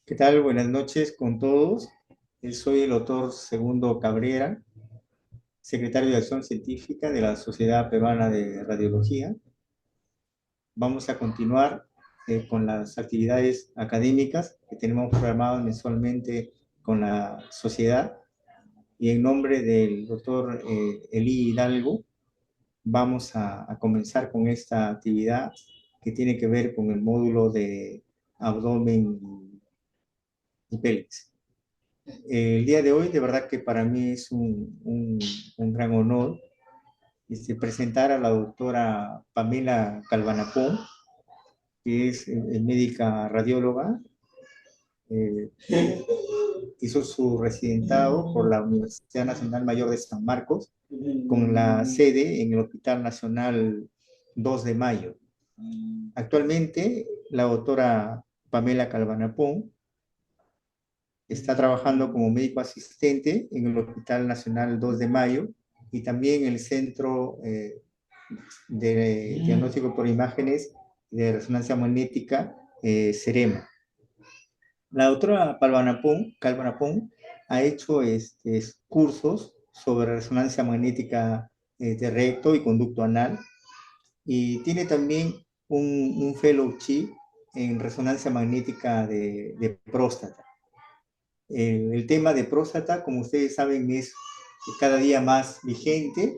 ¿Qué tal? Buenas noches con todos. Soy el doctor Segundo Cabrera, secretario de Acción Científica de la Sociedad Peruana de Radiología. Vamos a continuar con las actividades académicas que tenemos programadas mensualmente con la sociedad. Y en nombre del doctor Elí Hidalgo, vamos a comenzar con esta actividad que tiene que ver con el módulo de abdomen y pelvis. El día de hoy, de verdad que para mí es un gran honor presentar a la doctora Pamela Calvanapón, que es médica radióloga. Eh, Hizo su residentado por la Universidad Nacional Mayor de San Marcos, con la sede en el Hospital Nacional 2 de Mayo. Actualmente, la doctora Pamela Calvanapón está trabajando como médico asistente en el Hospital Nacional 2 de Mayo y también en el Centro de Diagnóstico por Imágenes de Resonancia Magnética, CEREMA. La doctora Calvanapón ha hecho cursos sobre resonancia magnética de recto y conducto anal, y tiene también un fellowship en resonancia magnética de próstata. El tema de próstata, como ustedes saben, es cada día más vigente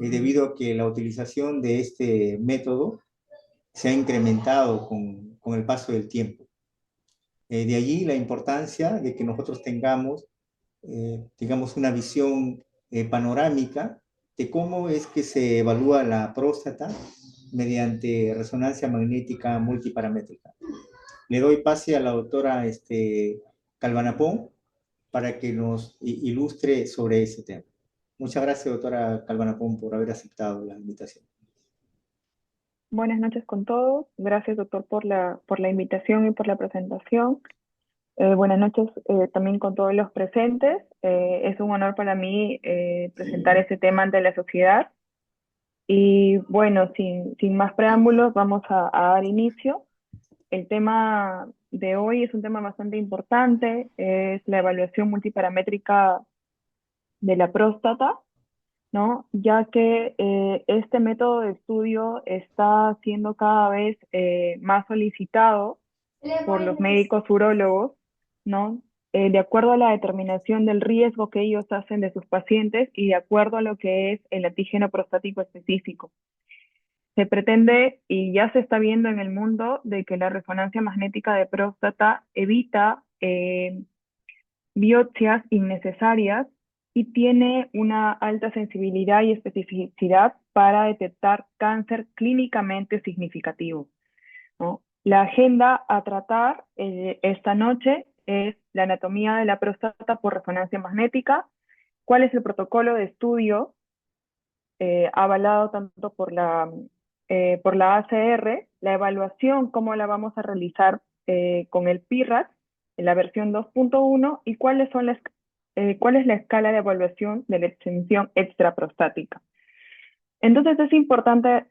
debido a que la utilización de este método se ha incrementado con el paso del tiempo. De allí la importancia de que nosotros tengamos, digamos, una visión panorámica de cómo es que se evalúa la próstata mediante resonancia magnética multiparamétrica. Le doy pase a la doctora Calvanapón para que nos ilustre sobre ese tema. Muchas gracias, doctora Calvanapón, por haber aceptado la invitación. Buenas noches con todos. Gracias, doctor, por la invitación y por la presentación. Buenas noches también con todos los presentes. Es un honor para mí presentar este tema ante la sociedad. Y bueno, sin más preámbulos, vamos a dar inicio. El tema de hoy es un tema bastante importante, es la evaluación multiparamétrica de la próstata, ¿no? Ya que este método de estudio está siendo cada vez más solicitado por los médicos urólogos, ¿no? De acuerdo a la determinación del riesgo que ellos hacen de sus pacientes y de acuerdo a lo que es el antígeno prostático específico. Se pretende, y ya se está viendo en el mundo, de que la resonancia magnética de próstata evita biopsias innecesarias y tiene una alta sensibilidad y especificidad para detectar cáncer clínicamente significativo, ¿no? La agenda a tratar esta noche es la anatomía de la próstata por resonancia magnética, cuál es el protocolo de estudio avalado tanto por la ACR, la evaluación, cómo la vamos a realizar con el PIRAT, en la versión 2.1, y cuál es la escala de evaluación de la extensión extraprostática. Entonces es importante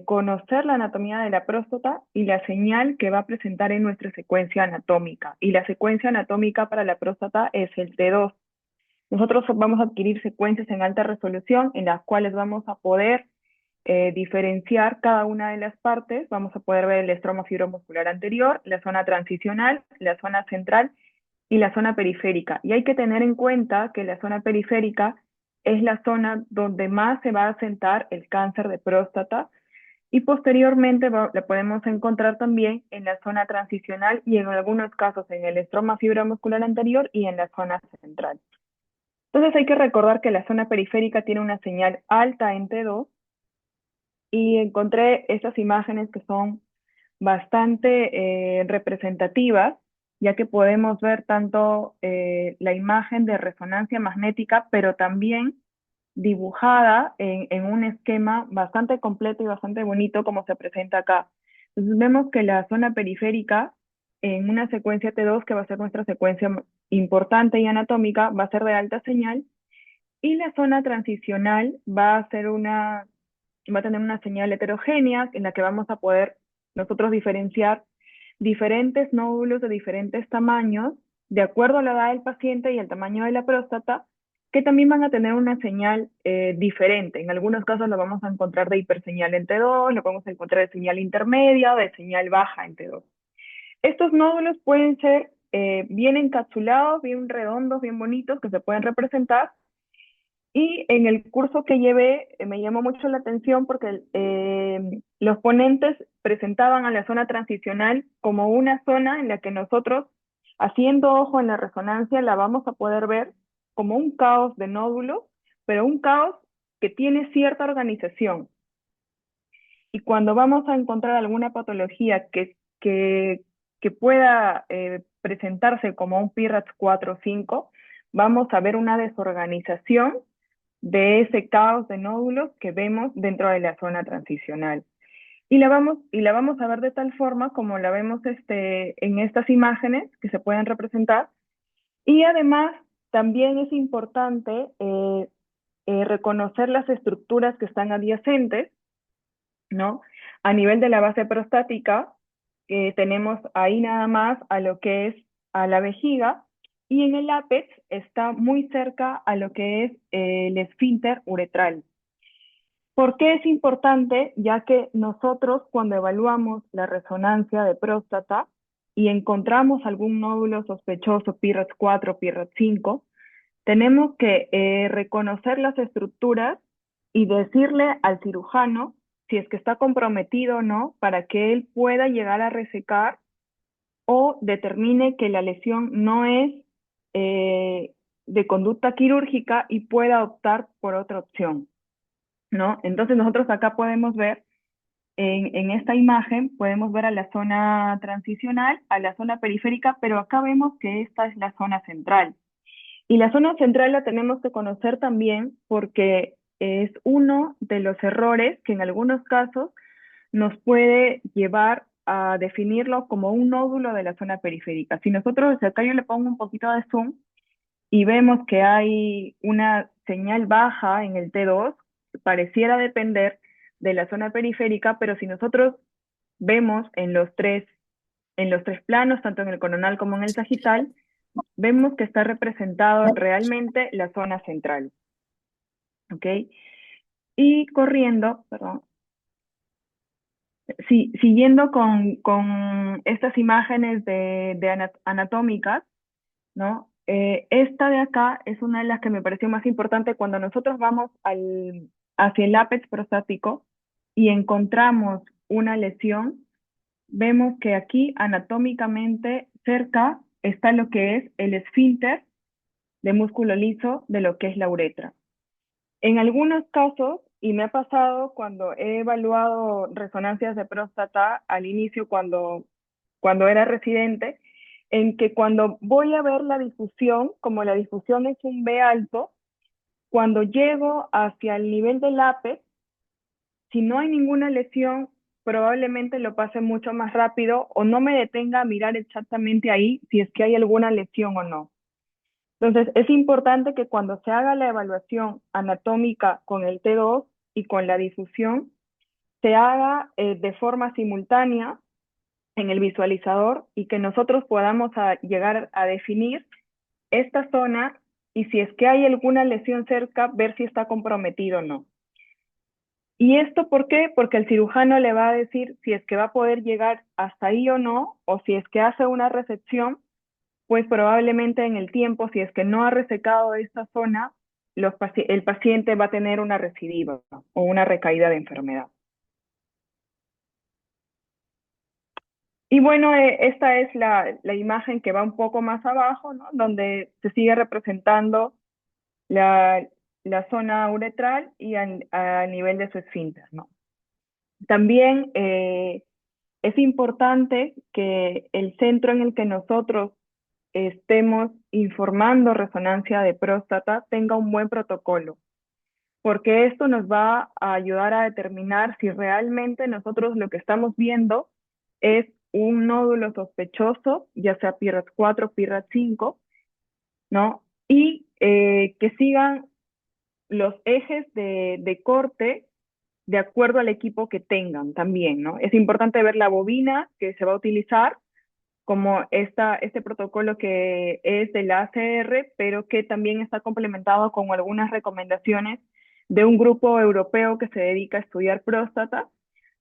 conocer la anatomía de la próstata y la señal que va a presentar en nuestra secuencia anatómica. Y la secuencia anatómica para la próstata es el T2. Nosotros vamos a adquirir secuencias en alta resolución en las cuales vamos a poder diferenciar cada una de las partes. Vamos a poder ver el estroma fibromuscular anterior, la zona transicional, la zona central y la zona periférica. Y hay que tener en cuenta que la zona periférica es la zona donde más se va a asentar el cáncer de próstata, y posteriormente la podemos encontrar también en la zona transicional y en algunos casos en el estroma fibromuscular anterior y en la zona central. Entonces hay que recordar que la zona periférica tiene una señal alta en T2 y encontré estas imágenes que son bastante representativas, ya que podemos ver tanto la imagen de resonancia magnética, pero también dibujada en un esquema bastante completo y bastante bonito como se presenta acá. Entonces vemos que la zona periférica en una secuencia T2, que va a ser nuestra secuencia importante y anatómica, va a ser de alta señal, y la zona transicional va a tener una señal heterogénea en la que vamos a poder nosotros diferenciar diferentes nódulos de diferentes tamaños, de acuerdo a la edad del paciente y el tamaño de la próstata, que también van a tener una señal diferente. En algunos casos lo vamos a encontrar de hiperseñal en T2, lo podemos encontrar de señal intermedia o de señal baja en T2. Estos nódulos pueden ser bien encapsulados, bien redondos, bien bonitos, que se pueden representar, y en el curso que llevé me llamó mucho la atención porque los ponentes presentaban a la zona transicional como una zona en la que nosotros, haciendo ojo en la resonancia, la vamos a poder ver como un caos de nódulos, pero un caos que tiene cierta organización. Y cuando vamos a encontrar alguna patología que pueda presentarse como un PIRATS 4 o 5, vamos a ver una desorganización de ese caos de nódulos que vemos dentro de la zona transicional. Y la vamos a ver de tal forma como la vemos en estas imágenes que se pueden representar. Y además, también es importante reconocer las estructuras que están adyacentes, ¿no? A nivel de la base prostática, tenemos ahí nada más a lo que es a la vejiga, y en el ápex está muy cerca a lo que es el esfínter uretral. ¿Por qué es importante? Ya que nosotros cuando evaluamos la resonancia de próstata y encontramos algún nódulo sospechoso, PIRATS 4, PIRATS 5, tenemos que reconocer las estructuras y decirle al cirujano si es que está comprometido o no, para que él pueda llegar a resecar o determine que la lesión no es de conducta quirúrgica y pueda optar por otra opción, ¿no? Entonces nosotros acá podemos ver, en esta imagen, podemos ver a la zona transicional, a la zona periférica, pero acá vemos que esta es la zona central. Y la zona central la tenemos que conocer también porque es uno de los errores que en algunos casos nos puede llevar a definirlo como un nódulo de la zona periférica. Si nosotros, acá yo le pongo un poquito de zoom y vemos que hay una señal baja en el T2, pareciera depender de la zona periférica, pero si nosotros vemos en los tres planos, tanto en el coronal como en el sagital, vemos que está representado realmente la zona central. ¿Ok? Y corriendo, perdón, siguiendo con estas imágenes anatómicas, ¿no? Esta de acá es una de las que me pareció más importante cuando nosotros vamos hacia el ápex prostático y encontramos una lesión. Vemos que aquí anatómicamente cerca está lo que es el esfínter de músculo liso de lo que es la uretra. En algunos casos, y me ha pasado cuando he evaluado resonancias de próstata al inicio, cuando era residente, en que cuando voy a ver la difusión, como la difusión es un B alto, cuando llego hacia el nivel del ápex, si no hay ninguna lesión, probablemente lo pase mucho más rápido o no me detenga a mirar exactamente ahí si es que hay alguna lesión o no. Entonces, es importante que cuando se haga la evaluación anatómica con el T2 y con la difusión, se haga de forma simultánea en el visualizador y que nosotros podamos llegar a definir esta zona y si es que hay alguna lesión cerca, ver si está comprometido o no. ¿Y esto por qué? Porque el cirujano le va a decir si es que va a poder llegar hasta ahí o no, o si es que hace una resección, pues probablemente en el tiempo, si es que no ha resecado esta zona, el paciente va a tener una recidiva o una recaída de enfermedad. Y bueno, esta es la imagen que va un poco más abajo, ¿no? Donde se sigue representando la, la zona uretral y a nivel de su esfínter, ¿no? También es importante que el centro en el que nosotros estemos informando resonancia de próstata tenga un buen protocolo, porque esto nos va a ayudar a determinar si realmente nosotros lo que estamos viendo es un nódulo sospechoso, ya sea PIRAT 4, PIRAT 5, ¿no? Y que sigan los ejes de corte de acuerdo al equipo que tengan también, ¿no? Es importante ver la bobina que se va a utilizar, como este protocolo que es del ACR, pero que también está complementado con algunas recomendaciones de un grupo europeo que se dedica a estudiar próstata,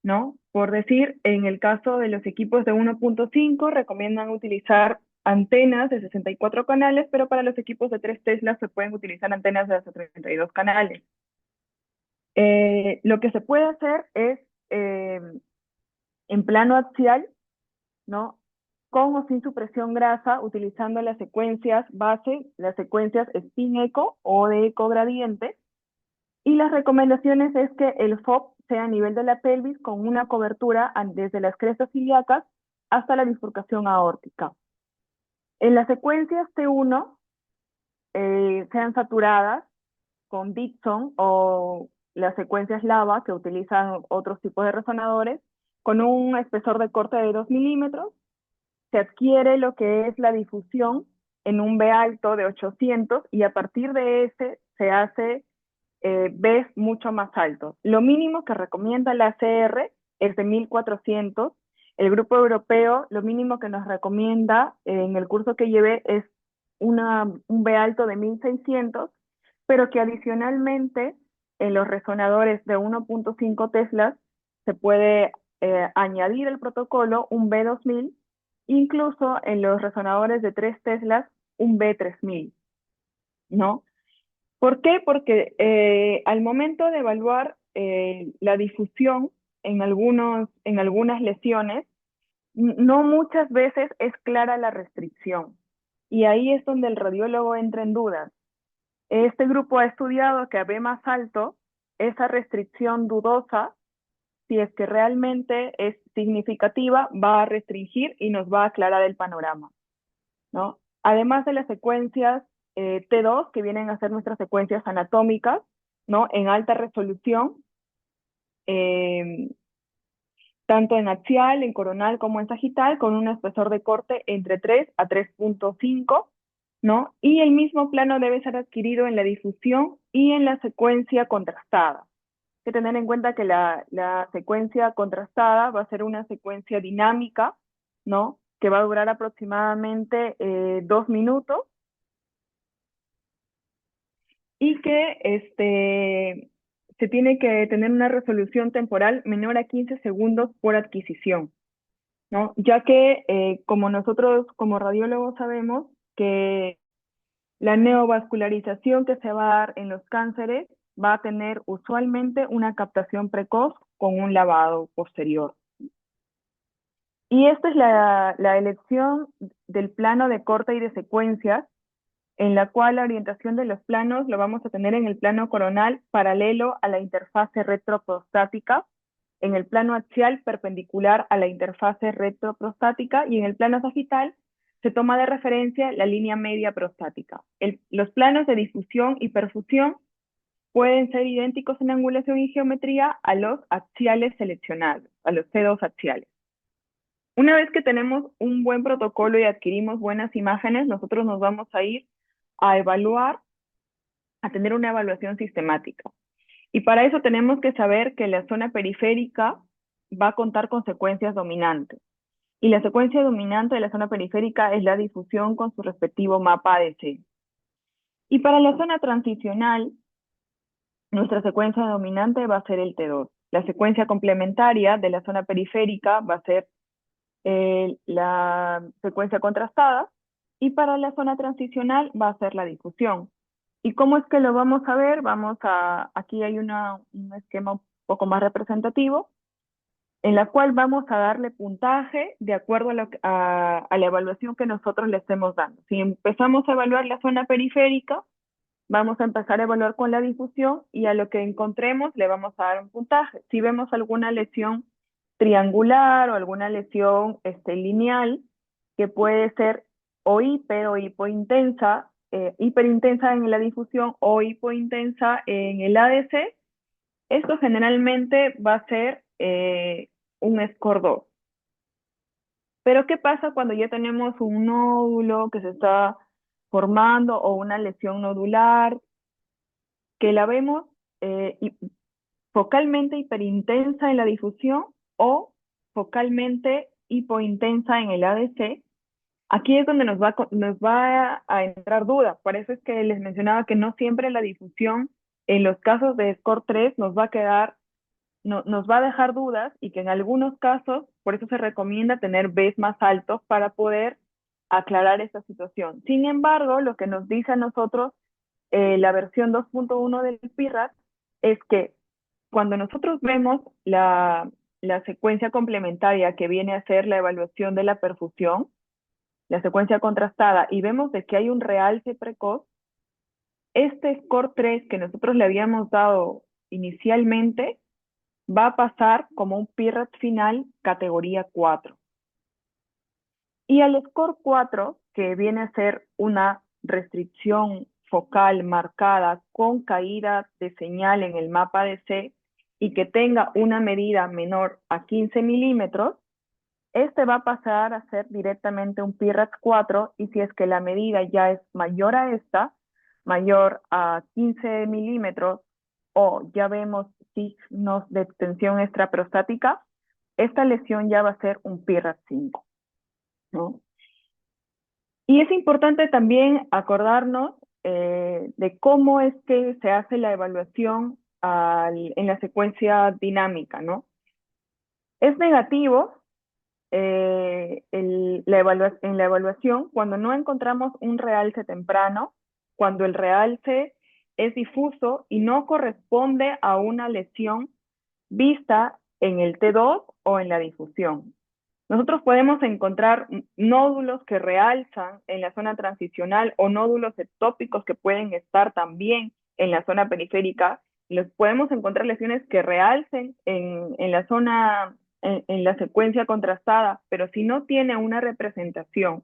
¿no? Por decir, en el caso de los equipos de 1.5, recomiendan utilizar antenas de 64 canales, pero para los equipos de 3 Tesla se pueden utilizar antenas de hasta 32 canales. Lo que se puede hacer es, en plano axial, ¿no? Con o sin supresión grasa, utilizando las secuencias base, las secuencias spin-eco o de eco gradiente. Y las recomendaciones es que el FOB sea a nivel de la pelvis con una cobertura desde las crestas ilíacas hasta la bifurcación aórtica. En las secuencias T1 sean saturadas con Dixon o las secuencias LAVA que utilizan otros tipos de resonadores con un espesor de corte de 2 milímetros. Se adquiere lo que es la difusión en un B alto de 800 y a partir de ese se hace Bs mucho más altos. Lo mínimo que recomienda la ACR es de 1400. El grupo europeo, lo mínimo que nos recomienda en el curso que llevé es un B alto de 1600, pero que adicionalmente en los resonadores de 1.5 teslas se puede añadir el protocolo un B2000, incluso en los resonadores de 3 teslas un B3000, ¿no? ¿Por qué? Porque al momento de evaluar la difusión en algunas lesiones, no muchas veces es clara la restricción. Y ahí es donde el radiólogo entra en dudas. Este grupo ha estudiado que a B más alto, esa restricción dudosa, si es que realmente es significativa, va a restringir y nos va a aclarar el panorama, ¿no? Además de las secuencias T2, que vienen a ser nuestras secuencias anatómicas, ¿no? En alta resolución, eh, tanto en axial, en coronal como en sagital, con un espesor de corte entre 3 a 3.5, ¿no? Y el mismo plano debe ser adquirido en la difusión y en la secuencia contrastada. Hay que tener en cuenta que la secuencia contrastada va a ser una secuencia dinámica, ¿no? Que va a durar aproximadamente 2 minutos y que se tiene que tener una resolución temporal menor a 15 segundos por adquisición, ¿no? Ya que como nosotros como radiólogos sabemos que la neovascularización que se va a dar en los cánceres va a tener usualmente una captación precoz con un lavado posterior. Y esta es la elección del plano de corte y de secuencias, en la cual la orientación de los planos lo vamos a tener en el plano coronal paralelo a la interfase retroprostática, en el plano axial perpendicular a la interfase retroprostática y en el plano sagital se toma de referencia la línea media prostática. Los planos de difusión y perfusión pueden ser idénticos en angulación y geometría a los axiales seleccionados, a los C2 axiales. Una vez que tenemos un buen protocolo y adquirimos buenas imágenes, nosotros nos vamos a ir a evaluar, a tener una evaluación sistemática. Y para eso tenemos que saber que la zona periférica va a contar con secuencias dominantes. Y la secuencia dominante de la zona periférica es la difusión con su respectivo mapa ADC. Y para la zona transicional, nuestra secuencia dominante va a ser el T2. La secuencia complementaria de la zona periférica va a ser la secuencia contrastada y para la zona transicional va a ser la difusión. ¿Y cómo es que lo vamos a ver? Aquí hay un esquema un poco más representativo en la cual vamos a darle puntaje de acuerdo a la evaluación que nosotros le estemos dando. Si empezamos a evaluar la zona periférica, vamos a empezar a evaluar con la difusión y a lo que encontremos le vamos a dar un puntaje. Si vemos alguna lesión triangular o alguna lesión lineal, que puede ser o hiper o hipointensa, hiperintensa en la difusión o hipointensa en el ADC, esto generalmente va a ser un score 2. Pero ¿qué pasa cuando ya tenemos un nódulo que se está formando o una lesión nodular que la vemos focalmente hiperintensa en la difusión o focalmente hipointensa en el ADC? Aquí es donde nos va a entrar duda. Por eso es que les mencionaba que no siempre la difusión en los casos de score 3 nos va a quedar, no, nos va a dejar dudas, y que en algunos casos, por eso se recomienda tener Bs más altos para poder aclarar esta situación. Sin embargo, lo que nos dice a nosotros la versión 2.1 del PIRAT es que cuando nosotros vemos la secuencia complementaria que viene a ser la evaluación de la perfusión, la secuencia contrastada, y vemos de que hay un realce precoz, este score 3 que nosotros le habíamos dado inicialmente va a pasar como un PIRAT final categoría 4. Y al score 4, que viene a ser una restricción focal marcada con caída de señal en el mapa de C y que tenga una medida menor a 15 milímetros, este va a pasar a ser directamente un PIRAT 4, y si es que la medida ya es mayor a esta, mayor a 15 milímetros, o ya vemos signos de extensión extraprostática, esta lesión ya va a ser un PIRAT 5, ¿no? Y es importante también acordarnos de cómo es que se hace la evaluación en la secuencia dinámica, ¿no? Es negativo en la evaluación cuando no encontramos un realce temprano, cuando el realce es difuso y no corresponde a una lesión vista en el T2 o en la difusión. Nosotros podemos encontrar nódulos que realzan en la zona transicional o nódulos ectópicos que pueden estar también en la zona periférica. Los podemos encontrar lesiones que realcen en la zona, en la secuencia contrastada, pero si no tiene una representación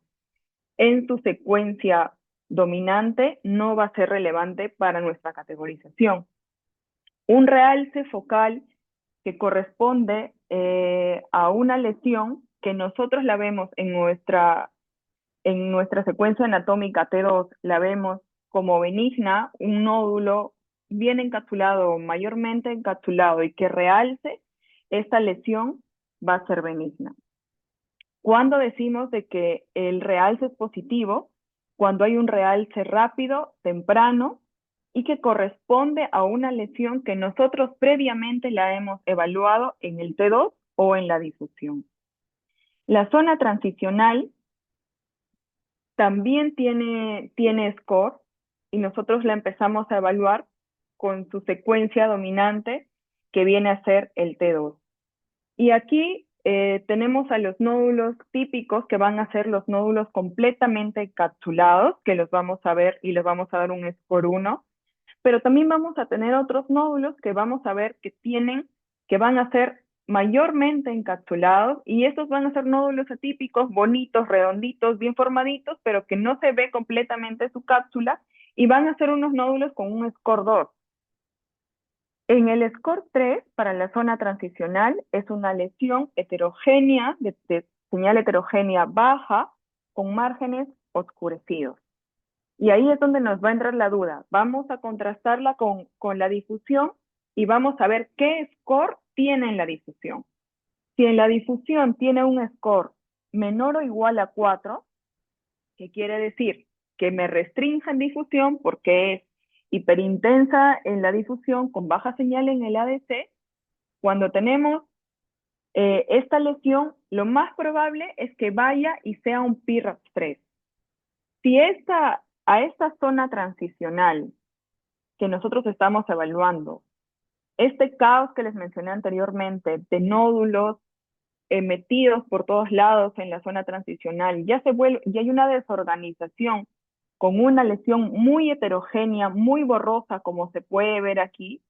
en su secuencia dominante, no va a ser relevante para nuestra categorización. Un realce focal que corresponde a una lesión que nosotros la vemos en nuestra secuencia anatómica T2, la vemos como benigna, un nódulo bien encapsulado, mayormente encapsulado, y que realce, esta lesión va a ser benigna. Cuando decimos de que el realce es positivo, cuando hay un realce rápido, temprano, y que corresponde a una lesión que nosotros previamente la hemos evaluado en el T2 o en la difusión. La zona transicional también tiene score, y nosotros la empezamos a evaluar con su secuencia dominante, que viene a ser el T2. Y aquí tenemos a los nódulos típicos, que van a ser los nódulos completamente encapsulados, que los vamos a ver y les vamos a dar un score 1. Pero también vamos a tener otros nódulos que vamos a ver que van a ser mayormente encapsulados, y estos van a ser nódulos atípicos, bonitos, redonditos, bien formaditos, pero que no se ve completamente su cápsula, y van a ser unos nódulos con un score 2. En el score 3, para la zona transicional, es una lesión heterogénea, de señal heterogénea baja, con márgenes oscurecidos. Y ahí es donde nos va a entrar la duda. Vamos a contrastarla con la difusión y vamos a ver qué score tiene en la difusión. Si en la difusión tiene un score menor o igual a 4, ¿qué quiere decir? Que me restringe en difusión porque es hiperintensa en la difusión con baja señal en el ADC. Cuando tenemos esta lesión, lo más probable es que vaya y sea un PIRAT 3. Si a esta zona transicional que nosotros estamos evaluando, este caos que les mencioné anteriormente de nódulos metidos por todos lados en la zona transicional, ya hay una desorganización con una lesión muy heterogénea, muy borrosa, como se puede ver aquí,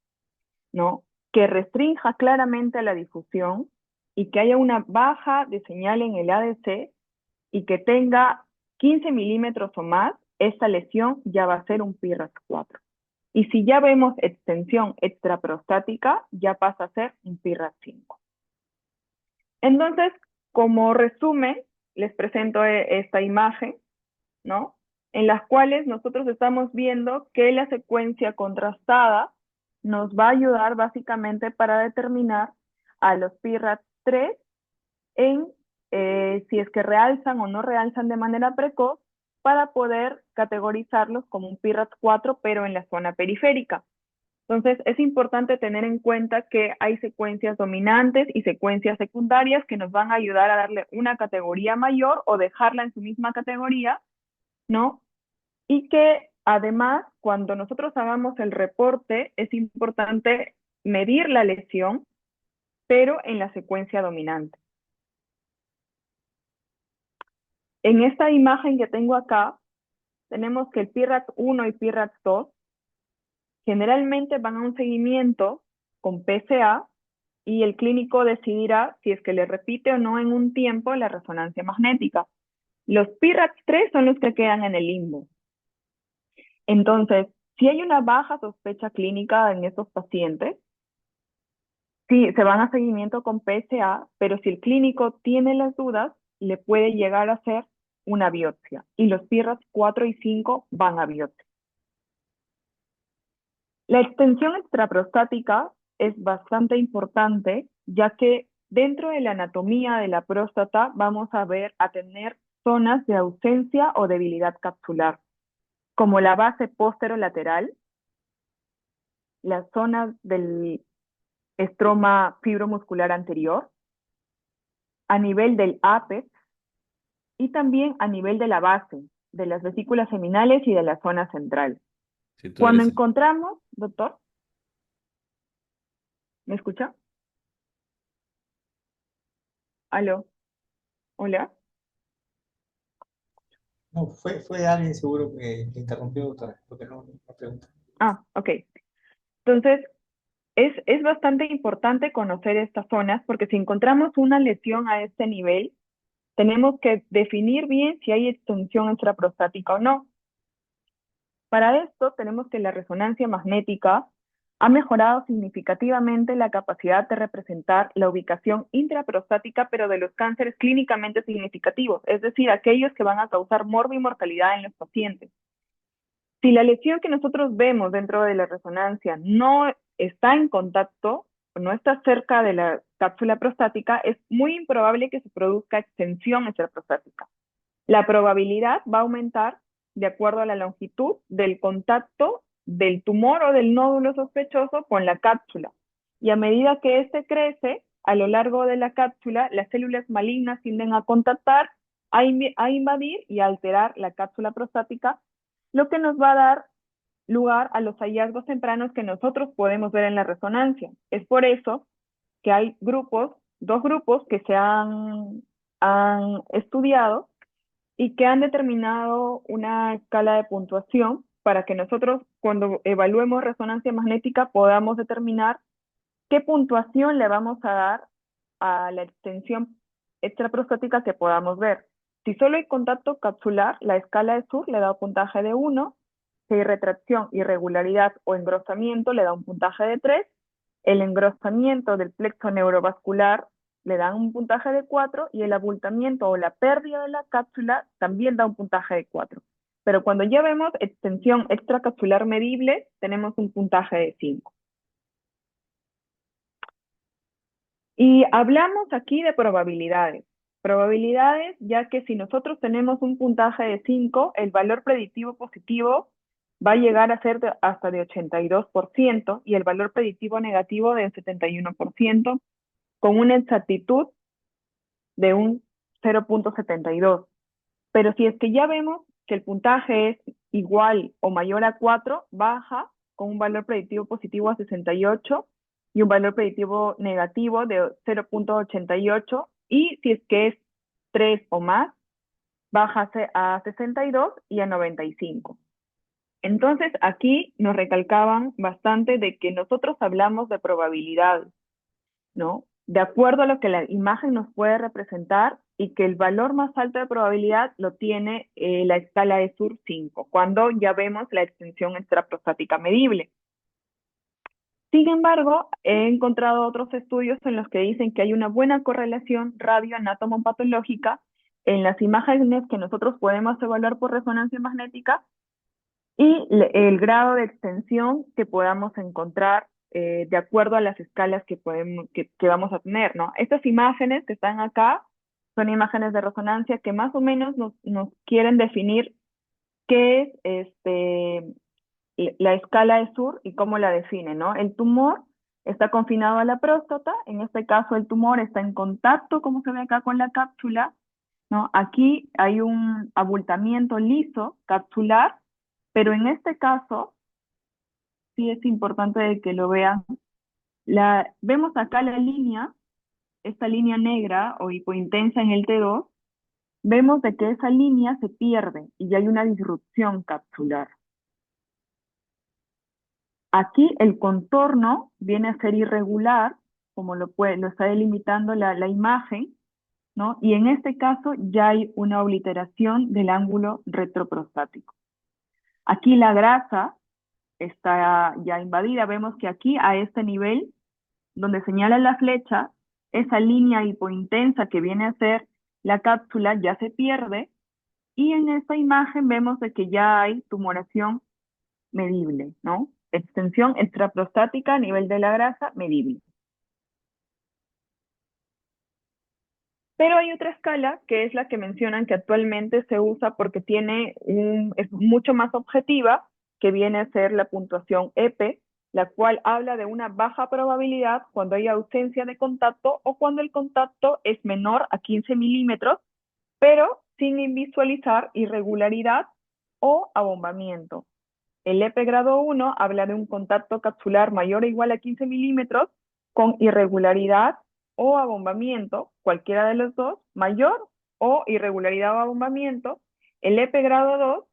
¿no? Que restrinja claramente la difusión y que haya una baja de señal en el ADC y que tenga 15 milímetros o más, esta lesión ya va a ser un PIRAS 4. Y si ya vemos extensión extraprostática, ya pasa a ser un PIRAS 5. Entonces, como resumen, les presento esta imagen, ¿no? En las cuales nosotros estamos viendo que la secuencia contrastada nos va a ayudar básicamente para determinar a los PIRAT3 en si es que realzan o no realzan de manera precoz para poder categorizarlos como un PIRAT4, pero en la zona periférica. Entonces, es importante tener en cuenta que hay secuencias dominantes y secuencias secundarias que nos van a ayudar a darle una categoría mayor o dejarla en su misma categoría, ¿no? Y que además, cuando nosotros hagamos el reporte, es importante medir la lesión, pero en la secuencia dominante. En esta imagen que tengo acá, tenemos que el PIRAT1 y PIRAT2 generalmente van a un seguimiento con PSA y el clínico decidirá si es que le repite o no en un tiempo la resonancia magnética. Los PIRAT3 son los que quedan en el limbo. Entonces, si hay una baja sospecha clínica en estos pacientes, sí, se van a seguimiento con PSA, pero si el clínico tiene las dudas, le puede llegar a hacer una biopsia. Y los PIRAT 4 y 5 van a biopsia. La extensión extraprostática es bastante importante, ya que dentro de la anatomía de la próstata vamos a tener zonas de ausencia o debilidad capsular, como la base posterolateral, las zonas del estroma fibromuscular anterior, a nivel del ápex y también a nivel de la base, de las vesículas seminales y de la zona central. Si tú Cuando eres, encontramos, doctor, ¿me escucha? ¿Aló? ¿Hola? No, fue alguien seguro que interrumpió, doctora, porque no pregunta. Ah, ok. Entonces, es bastante importante conocer estas zonas porque si encontramos una lesión a este nivel, tenemos que definir bien si hay extensión extraprostática o no. Para esto tenemos que la resonancia magnética ha mejorado significativamente la capacidad de representar la ubicación intraprostática, pero de los cánceres clínicamente significativos, es decir, aquellos que van a causar mortalidad en los pacientes. Si la lesión que nosotros vemos dentro de la resonancia no está en contacto, no está cerca de la cápsula prostática, es muy improbable que se produzca extensión extraprostática. La probabilidad va a aumentar de acuerdo a la longitud del contacto del tumor o del nódulo sospechoso con la cápsula. Y a medida que este crece, a lo largo de la cápsula, las células malignas tienden a contactar, a invadir y a alterar la cápsula prostática, lo que nos va a dar lugar a los hallazgos tempranos que nosotros podemos ver en la resonancia. Es por eso que hay dos grupos que se han estudiado y que han determinado una escala de puntuación para que nosotros, cuando evaluemos resonancia magnética, podamos determinar qué puntuación le vamos a dar a la extensión extraprostática que podamos ver. Si solo hay contacto capsular, la escala de Sur le da un puntaje de 1, si hay retracción, irregularidad o engrosamiento, le da un puntaje de 3, el engrosamiento del plexo neurovascular le da un puntaje de 4 y el abultamiento o la pérdida de la cápsula también da un puntaje de 4. Pero cuando ya vemos extensión extracapsular medible, tenemos un puntaje de 5. Y hablamos aquí de probabilidades. Probabilidades, ya que si nosotros tenemos un puntaje de 5, el valor predictivo positivo va a llegar a ser hasta de 82% y el valor predictivo negativo de 71%, con una exactitud de un 0.72. Pero si es que ya vemos que el puntaje es igual o mayor a 4, baja con un valor predictivo positivo a 68 y un valor predictivo negativo de 0.88, y si es que es 3 o más, baja a 62 y a 95. Entonces, aquí nos recalcaban bastante de que nosotros hablamos de probabilidades, ¿no? De acuerdo a lo que la imagen nos puede representar y que el valor más alto de probabilidad lo tiene la escala de Sur 5, cuando ya vemos la extensión extraprostática medible. Sin embargo, he encontrado otros estudios en los que dicen que hay una buena correlación radioanatomopatológica en las imágenes que nosotros podemos evaluar por resonancia magnética y el grado de extensión que podamos encontrar de acuerdo a las escalas que vamos a tener, ¿no? Estas imágenes que están acá son imágenes de resonancia que más o menos nos quieren definir qué es la escala de Sur y cómo la define, ¿no? El tumor está confinado a la próstata, en este caso el tumor está en contacto, como se ve acá, con la cápsula, ¿no? Aquí hay un abultamiento liso capsular, pero en este caso sí es importante de que lo vean. Vemos acá la línea, esta línea negra o hipointensa en el T2, vemos de que esa línea se pierde y ya hay una disrupción capsular. Aquí el contorno viene a ser irregular, como lo está delimitando la imagen, ¿no? Y en este caso ya hay una obliteración del ángulo retroprostático. Aquí la grasa está ya invadida. Vemos que aquí a este nivel, donde señala la flecha, esa línea hipointensa que viene a ser la cápsula ya se pierde. Y en esta imagen vemos de que ya hay tumoración medible, ¿no? Extensión extraprostática a nivel de la grasa medible. Pero hay otra escala que es la que mencionan que actualmente se usa porque es mucho más objetiva, que viene a ser la puntuación EP, la cual habla de una baja probabilidad cuando hay ausencia de contacto o cuando el contacto es menor a 15 milímetros, pero sin visualizar irregularidad o abombamiento. El EP grado 1 habla de un contacto capsular mayor o igual a 15 milímetros con irregularidad o abombamiento, cualquiera de los dos, mayor o irregularidad o abombamiento. El EP grado 2,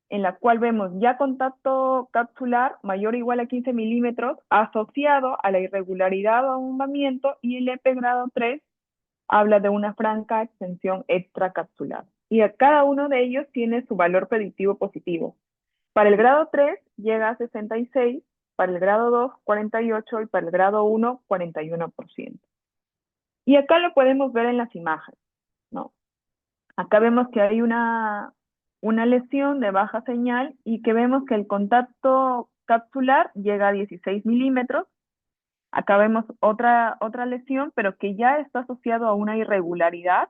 en la cual vemos ya contacto capsular mayor o igual a 15 milímetros asociado a la irregularidad o abombamiento. Y el EP grado 3 habla de una franca extensión extracapsular. Y a cada uno de ellos tiene su valor predictivo positivo. Para el grado 3 llega a 66, para el grado 2 48 y para el grado 1 41%. Y acá lo podemos ver en las imágenes, ¿no? Acá vemos que hay una lesión de baja señal y que vemos que el contacto capsular llega a 16 milímetros. Acá vemos otra lesión, pero que ya está asociado a una irregularidad.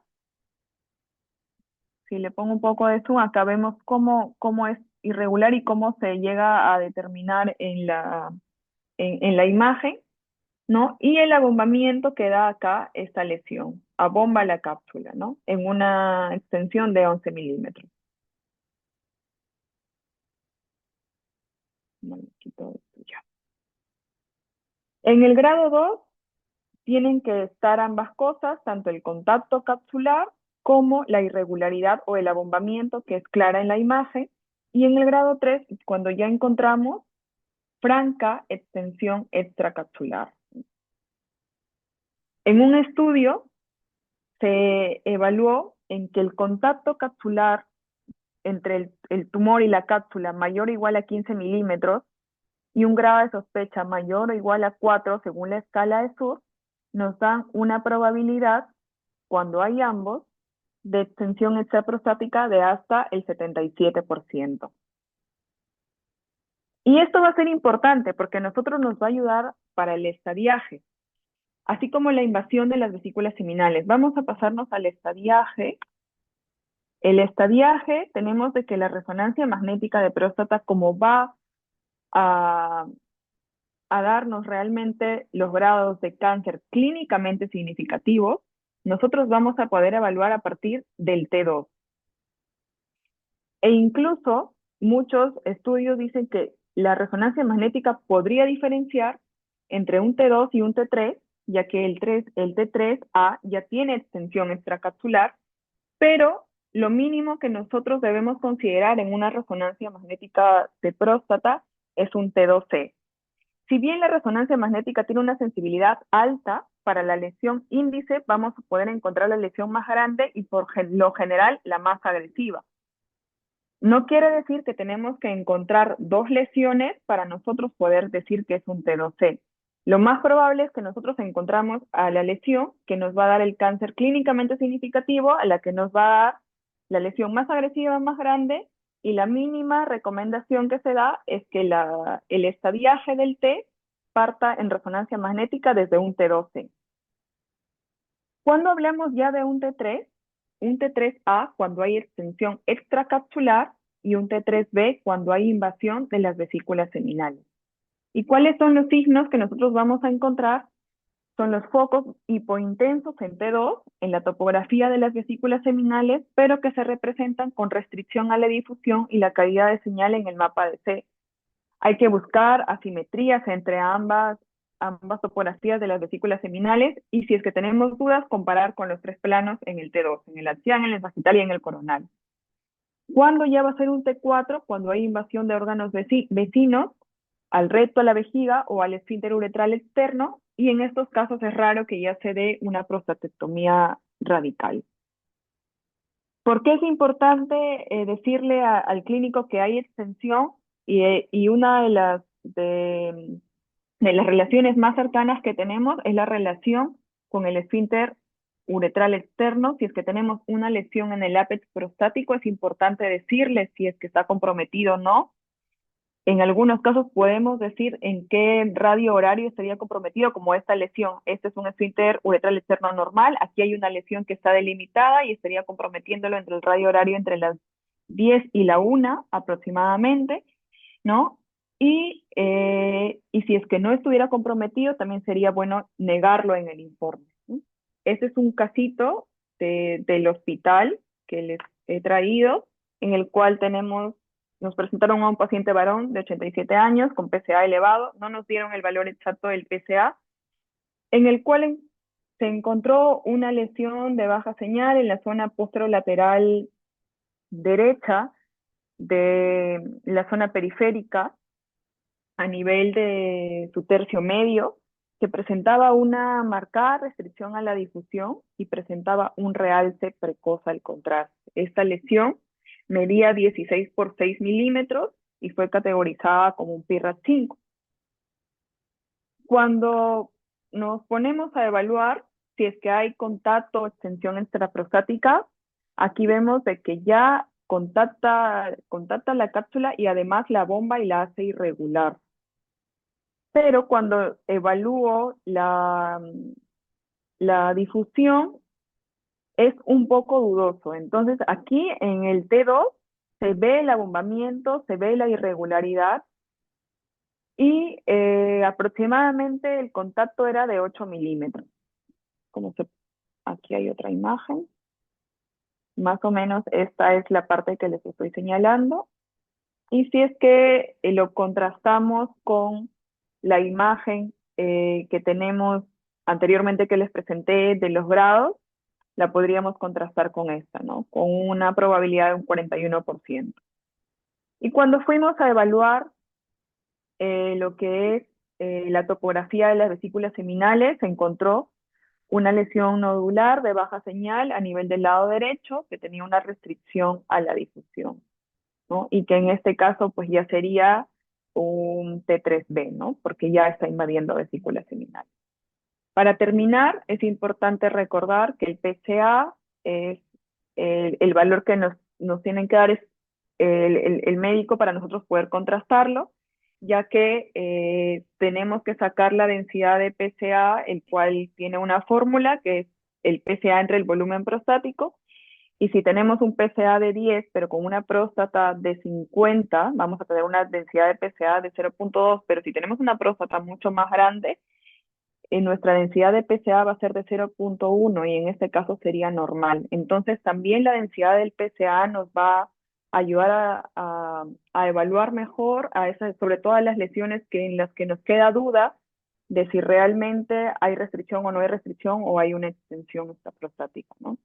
Si le pongo un poco de zoom, acá vemos cómo es irregular y cómo se llega a determinar en la imagen, ¿no? Y el abombamiento que da acá esta lesión, abomba la cápsula, ¿no? En una extensión de 11 milímetros. Vale, quito esto ya. En el grado 2 tienen que estar ambas cosas, tanto el contacto capsular como la irregularidad o el abombamiento, que es clara en la imagen. Y en el grado 3, cuando ya encontramos franca extensión extracapsular. En un estudio se evaluó en que el contacto capsular entre el tumor y la cápsula mayor o igual a 15 milímetros y un grado de sospecha mayor o igual a 4 según la escala de Sur, nos dan una probabilidad, cuando hay ambos, de extensión extraprostática de hasta el 77%. Y esto va a ser importante porque a nosotros nos va a ayudar para el estadiaje, así como la invasión de las vesículas seminales. Vamos a pasarnos al estadiaje. El estadiaje, tenemos de que la resonancia magnética de próstata, como va a, darnos realmente los grados de cáncer clínicamente significativos, nosotros vamos a poder evaluar a partir del T2. E incluso muchos estudios dicen que la resonancia magnética podría diferenciar entre un T2 y un T3, ya que el T3A ya tiene extensión extracapsular, pero lo mínimo que nosotros debemos considerar en una resonancia magnética de próstata es un T2C. Si bien la resonancia magnética tiene una sensibilidad alta para la lesión índice, vamos a poder encontrar la lesión más grande y por lo general la más agresiva. No quiere decir que tenemos que encontrar dos lesiones para nosotros poder decir que es un T2C. Lo más probable es que nosotros encontramos a la lesión que nos va a dar el cáncer clínicamente significativo, a la que nos va a dar la lesión más agresiva, más grande, y la mínima recomendación que se da es que el estadiaje del T parta en resonancia magnética desde un T12. Cuando hablamos ya de un T3A cuando hay extensión extracapsular y un T3B cuando hay invasión de las vesículas seminales. ¿Y cuáles son los signos que nosotros vamos a encontrar? Son los focos hipointensos en T2, en la topografía de las vesículas seminales, pero que se representan con restricción a la difusión y la caída de señal en el mapa de C. Hay que buscar asimetrías entre ambas topografías de las vesículas seminales y si es que tenemos dudas, comparar con los tres planos en el T2, en el axial, en el sagital y en el coronal. ¿Cuándo ya va a ser un T4? Cuando hay invasión de órganos vecinos al recto, a la vejiga o al esfínter uretral externo, y en estos casos es raro que ya se dé una prostatectomía radical. ¿Por qué es importante decirle al clínico que hay extensión? Y una de las relaciones más cercanas que tenemos es la relación con el esfínter uretral externo. Si es que tenemos una lesión en el ápex prostático, es importante decirle si es que está comprometido o no. En algunos casos podemos decir en qué radio horario estaría comprometido, como esta lesión. Este es un esfínter uretral externo normal. Aquí hay una lesión que está delimitada y estaría comprometiéndolo entre el radio horario entre las 10 y la 1 aproximadamente, ¿no? Y si es que no estuviera comprometido, también sería bueno negarlo en el informe, ¿no? Este es un casito del hospital que les he traído, en el cual nos presentaron a un paciente varón de 87 años con PSA elevado, no nos dieron el valor exacto del PSA, en el cual se encontró una lesión de baja señal en la zona posterolateral derecha de la zona periférica a nivel de su tercio medio, que presentaba una marcada restricción a la difusión y presentaba un realce precoz al contraste. Esta lesión medía 16 por 6 milímetros y fue categorizada como un PIRAT 5. Cuando nos ponemos a evaluar si es que hay contacto o extensión extraprostática, aquí vemos de que ya contacta la cápsula y además la bomba y la hace irregular. Pero cuando evalúo la difusión es un poco dudoso. Entonces aquí en el T2 se ve el abombamiento, se ve la irregularidad y aproximadamente el contacto era de 8 milímetros. Aquí hay otra imagen. Más o menos esta es la parte que les estoy señalando. Y si es que lo contrastamos con la imagen que tenemos anteriormente que les presenté de los grados, la podríamos contrastar con esta, ¿no? Con una probabilidad de un 41%. Y cuando fuimos a evaluar lo que es la topografía de las vesículas seminales, se encontró una lesión nodular de baja señal a nivel del lado derecho que tenía una restricción a la difusión, ¿no? Y que en este caso pues ya sería un T3B, ¿no? Porque ya está invadiendo vesícula seminal. Para terminar, es importante recordar que el PSA es el valor que nos tienen que dar es el médico para nosotros poder contrastarlo, ya que tenemos que sacar la densidad de PSA, el cual tiene una fórmula que es el PSA entre el volumen prostático. Y si tenemos un PSA de 10, pero con una próstata de 50, vamos a tener una densidad de PSA de 0.2, pero si tenemos una próstata mucho más grande, nuestra densidad de PSA va a ser de 0.1 y en este caso sería normal. Entonces también la densidad del PSA nos va a ayudar a evaluar mejor sobre todo a las lesiones en las que nos queda duda de si realmente hay restricción o no hay restricción o hay una extensión prostática, ¿no?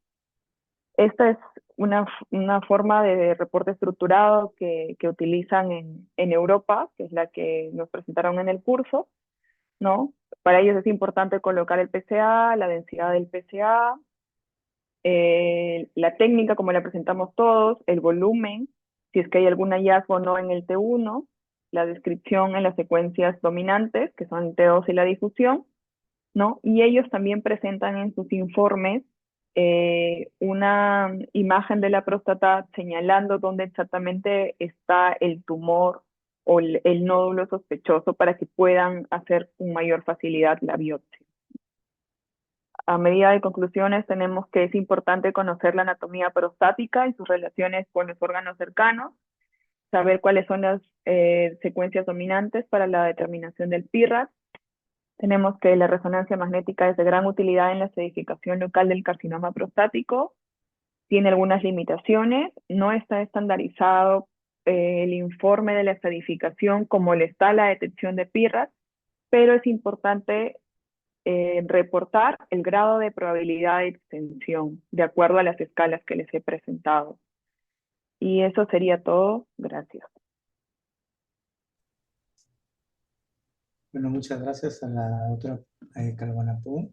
Esta es una forma de reporte estructurado que utilizan en Europa, que es la que nos presentaron en el curso, ¿no? Para ellos es importante colocar el PCA, la densidad del PCA, la técnica como la presentamos todos, el volumen, si es que hay algún hallazgo o no en el T1, la descripción en las secuencias dominantes, que son el T2 y la difusión, ¿no? Y ellos también presentan en sus informes una imagen de la próstata señalando dónde exactamente está el tumor o el nódulo sospechoso para que puedan hacer con mayor facilidad la biopsia. A medida de conclusiones tenemos que es importante conocer la anatomía prostática y sus relaciones con los órganos cercanos, saber cuáles son las secuencias dominantes para la determinación del PIRAS. Tenemos que la resonancia magnética es de gran utilidad en la estadificación local del carcinoma prostático, tiene algunas limitaciones, no está estandarizado el informe de la estadificación como le está la detección de PIRAS, pero es importante reportar el grado de probabilidad de extensión de acuerdo a las escalas que les he presentado. Y eso sería todo. Gracias. Bueno, muchas gracias a la doctora Calvanapó.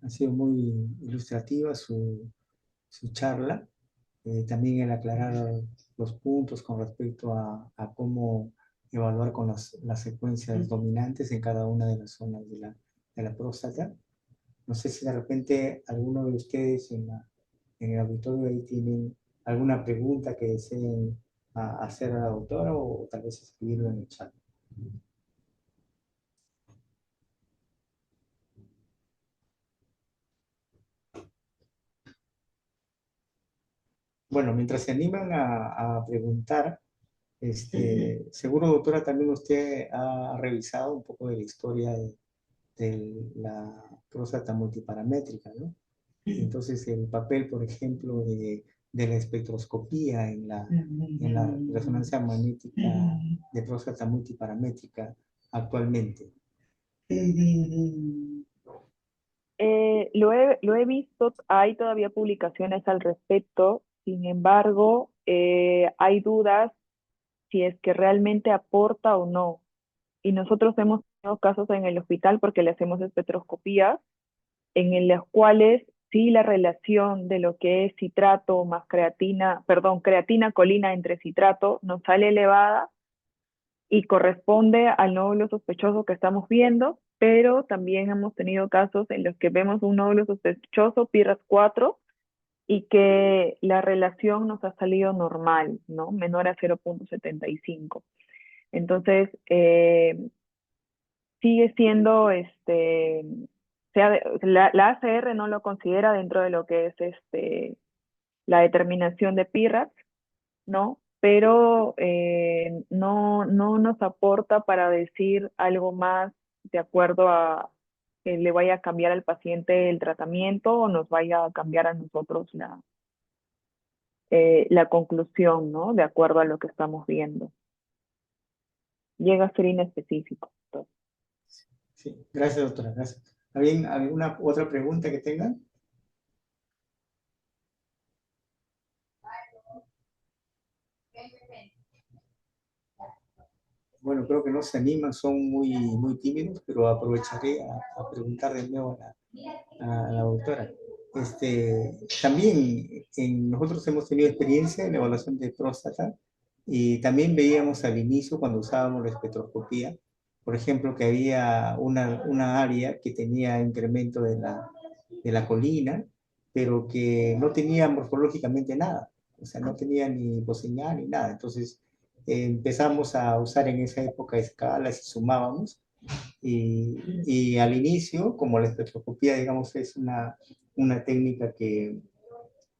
Ha sido muy ilustrativa su charla. También el aclarar los puntos con respecto a cómo evaluar con las secuencias dominantes en cada una de las zonas de la próstata. No sé si de repente alguno de ustedes en el auditorio ahí tienen alguna pregunta que deseen hacer a la doctora o tal vez escribirlo en el chat. Bueno, mientras se animan a preguntar, seguro, doctora, también usted ha revisado un poco de la historia de la próstata multiparamétrica, ¿no? Entonces, el papel, por ejemplo, de la espectroscopía en la resonancia magnética de próstata multiparamétrica actualmente. Lo he visto, hay todavía publicaciones al respecto, sin embargo, hay dudas si es que realmente aporta o no. Y nosotros hemos tenido casos en el hospital porque le hacemos espectroscopías en las cuales sí la relación de lo que es citrato más creatina, perdón, creatina colina entre citrato nos sale elevada y corresponde al nódulo sospechoso que estamos viendo, pero también hemos tenido casos en los que vemos un nódulo sospechoso, PIRAS 4, y que la relación nos ha salido normal, ¿no? Menor a 0,75. Entonces, sigue siendo, la ACR no lo considera dentro de lo que es la determinación de PIRAS, ¿no? Pero no nos aporta para decir algo más de acuerdo a que le vaya a cambiar al paciente el tratamiento o nos vaya a cambiar a nosotros la conclusión, ¿no? De acuerdo a lo que estamos viendo. Llega a ser inespecífico. Entonces. Sí, gracias, doctora. Gracias. ¿Alguna otra pregunta que tengan? Bueno, creo que no se animan, son muy tímidos, pero aprovecharé a preguntar de nuevo a la doctora. También nosotros hemos tenido experiencia en la evaluación de próstata y también veíamos al inicio cuando usábamos la espectroscopía, por ejemplo, que había una área que tenía incremento de la colina, pero que no tenía morfológicamente nada, o sea, no tenía ni hiposeñal ni nada. Entonces empezamos a usar en esa época escalas y sumábamos y al inicio, como la espectroscopía, digamos, es una técnica que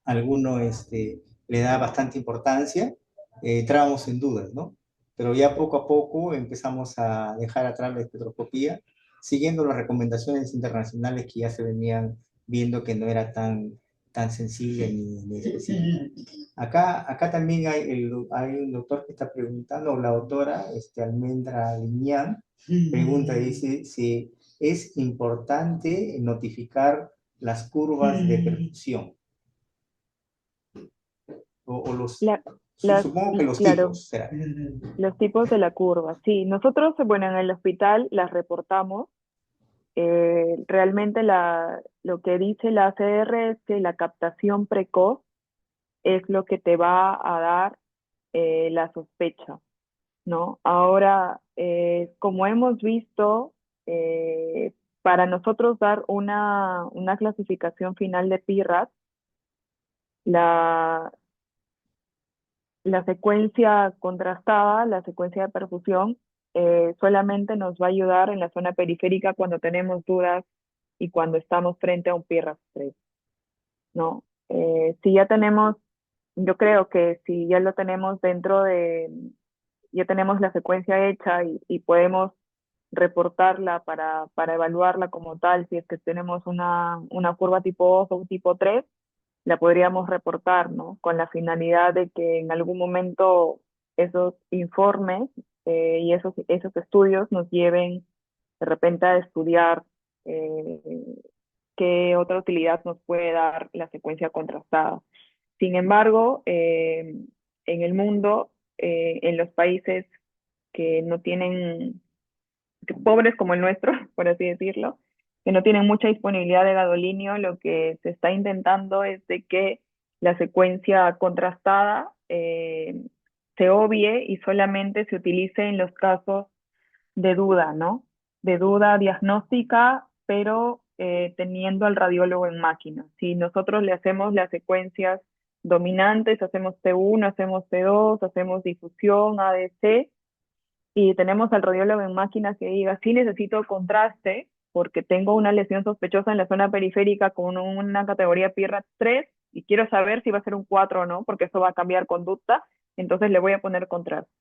a alguno le da bastante importancia, entrábamos en dudas, ¿no? Pero ya poco a poco empezamos a dejar atrás la espectroscopía, siguiendo las recomendaciones internacionales que ya se venían viendo que no era tan sensible ni específica. Acá también hay un doctor que está preguntando, o la doctora Almendra Liñán, pregunta, dice, si es importante notificar las curvas de perfusión. o los, La- las, supongo que los claro, tipos será. los tipos de la curva. Sí, nosotros, bueno, en el hospital las reportamos. Realmente lo que dice la ACR es que la captación precoz es lo que te va a dar la sospecha, ¿no? Ahora, como hemos visto, para nosotros dar una clasificación final de PIRAS, la, la secuencia contrastada, la secuencia de perfusión, solamente nos va a ayudar en la zona periférica cuando tenemos dudas y cuando estamos frente a un PIRAS 3, ¿no? Si ya tenemos, yo creo que si ya lo tenemos ya tenemos la secuencia hecha y podemos reportarla para evaluarla como tal, si es que tenemos una curva tipo 2 o un tipo 3 la podríamos reportar, ¿no? Con la finalidad de que en algún momento esos informes y esos estudios nos lleven de repente a estudiar eh, qué otra utilidad nos puede dar la secuencia contrastada. Sin embargo, en el mundo, en los países que no tienen, pobres como el nuestro, por así decirlo, que no tienen mucha disponibilidad de gadolinio, lo que se está intentando es de que la secuencia contrastada se obvie y solamente se utilice en los casos de duda, ¿no? De duda diagnóstica, pero teniendo al radiólogo en máquina. Si nosotros le hacemos las secuencias dominantes, hacemos T1, hacemos T2, hacemos difusión, ADC, y tenemos al radiólogo en máquina que diga, sí necesito contraste porque tengo una lesión sospechosa en la zona periférica con una categoría PIRAT 3 y quiero saber si va a ser un 4 o no, porque eso va a cambiar conducta, entonces le voy a poner contraste.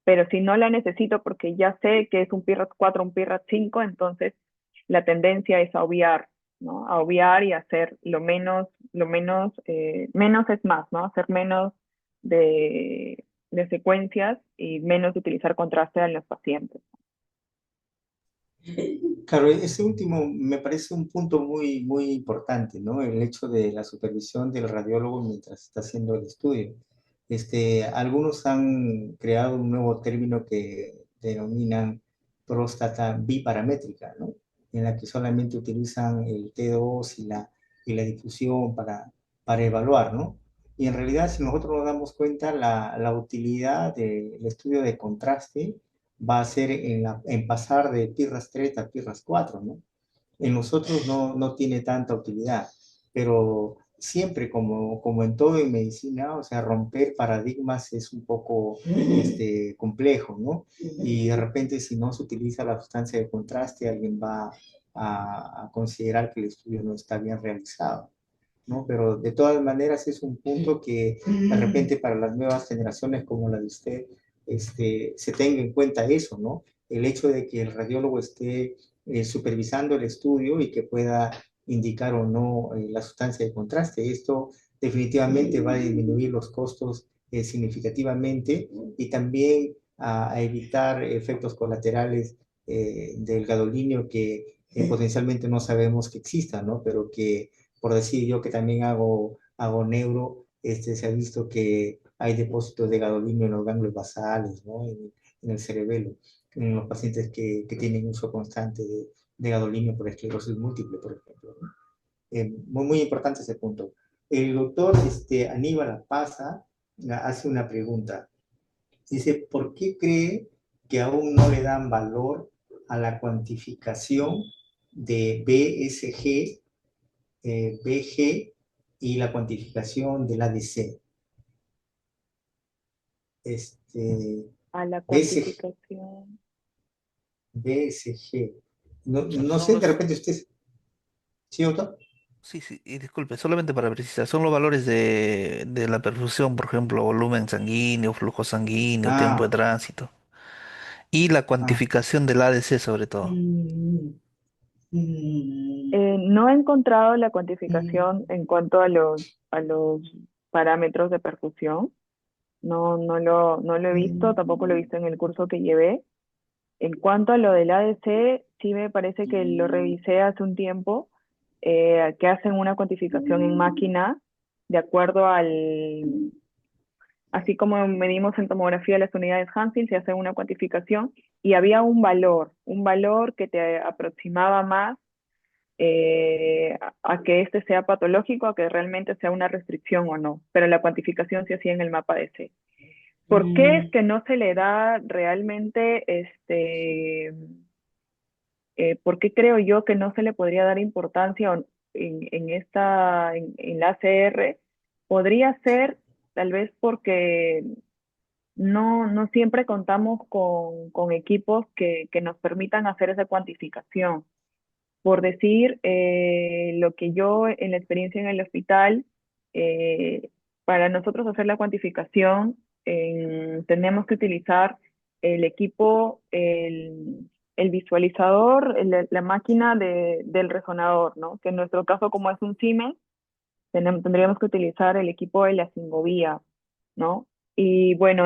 Pero si no la necesito porque ya sé que es un PIRAT 4, un PIRAT 5, entonces la tendencia es a obviar, ¿no? A obviar y hacer menos es más, ¿no? Hacer menos de secuencias y menos de utilizar contraste en los pacientes. Claro, ese último me parece un punto muy, muy importante, ¿no? El hecho de la supervisión del radiólogo mientras está haciendo el estudio. Algunos han creado un nuevo término que denominan próstata biparamétrica, ¿no? En la que solamente utilizan el T2 y la difusión para evaluar, ¿no? Y en realidad, si nosotros nos damos cuenta, la utilidad del estudio de contraste va a ser en pasar de PIRRAS 3 a PIRRAS 4, ¿no? En nosotros no tiene tanta utilidad, pero siempre como en todo en medicina, o sea, romper paradigmas es un poco complejo, ¿no? Y de repente si no se utiliza la sustancia de contraste, alguien va a considerar que el estudio no está bien realizado, ¿no? Pero de todas maneras es un punto que de repente para las nuevas generaciones como la de usted, se tenga en cuenta eso, ¿no? El hecho de que el radiólogo esté supervisando el estudio y que pueda indicar o no la sustancia de contraste. Esto definitivamente va a disminuir los costos significativamente y también a evitar efectos colaterales del gadolinio que potencialmente no sabemos que existan, ¿no? Pero que por decir yo que también hago neuro, se ha visto que hay depósitos de gadolinio en los ganglios basales, ¿no? En el cerebelo, en los pacientes que tienen uso constante de gadolinio por esclerosis múltiple, por ejemplo, ¿no? Muy, muy importante ese punto. El doctor Aníbal Pasa hace una pregunta. Dice, ¿por qué cree que aún no le dan valor a la cuantificación de BSG BG y la cuantificación del ADC? Este, A la BSG, cuantificación. BSG. No, no Son sé, de los, repente usted, ¿sí, doctor? sí, sí, y disculpe, solamente para precisar, son los valores de la perfusión, por ejemplo, volumen sanguíneo, flujo sanguíneo, tiempo de Ah, tránsito, y la ah. cuantificación del ADC sobre todo. No he encontrado la cuantificación en cuanto a los parámetros de perfusión. No lo he visto, tampoco lo he visto en el curso que llevé. En cuanto a lo del ADC, sí me parece que lo revisé hace un tiempo, que hacen una cuantificación en máquina de acuerdo así como medimos en tomografía las unidades Hansen, se hace una cuantificación y había un valor que te aproximaba más a que este sea patológico, a que realmente sea una restricción o no, pero la cuantificación se hacía en el mapa de C. ¿Por qué es que no se le da realmente, por qué creo yo que no se le podría dar importancia en la ACR? Podría ser tal vez porque no siempre contamos con equipos que nos permitan hacer esa cuantificación. Por decir, lo que yo en la experiencia en el hospital, eh, para nosotros hacer la cuantificación, tenemos que utilizar el equipo, el visualizador, la máquina del resonador, ¿no? Que en nuestro caso, como es un Siemens, tendríamos que utilizar el equipo de la cingovía, ¿no? Y bueno,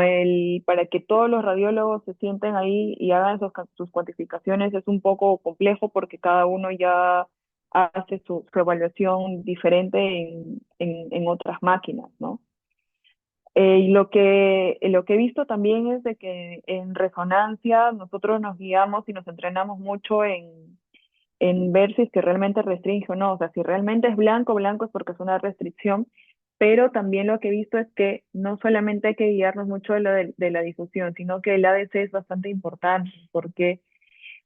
para que todos los radiólogos se sienten ahí y hagan sus cuantificaciones es un poco complejo porque cada uno ya hace su evaluación diferente en otras máquinas, ¿no? Y lo que he visto también es de que en resonancia nosotros nos guiamos y nos entrenamos mucho en ver si es que realmente restringe o no. O sea, si realmente es blanco, blanco es porque es una restricción, pero también lo que he visto es que no solamente hay que guiarnos mucho de la difusión, sino que el ADC es bastante importante, porque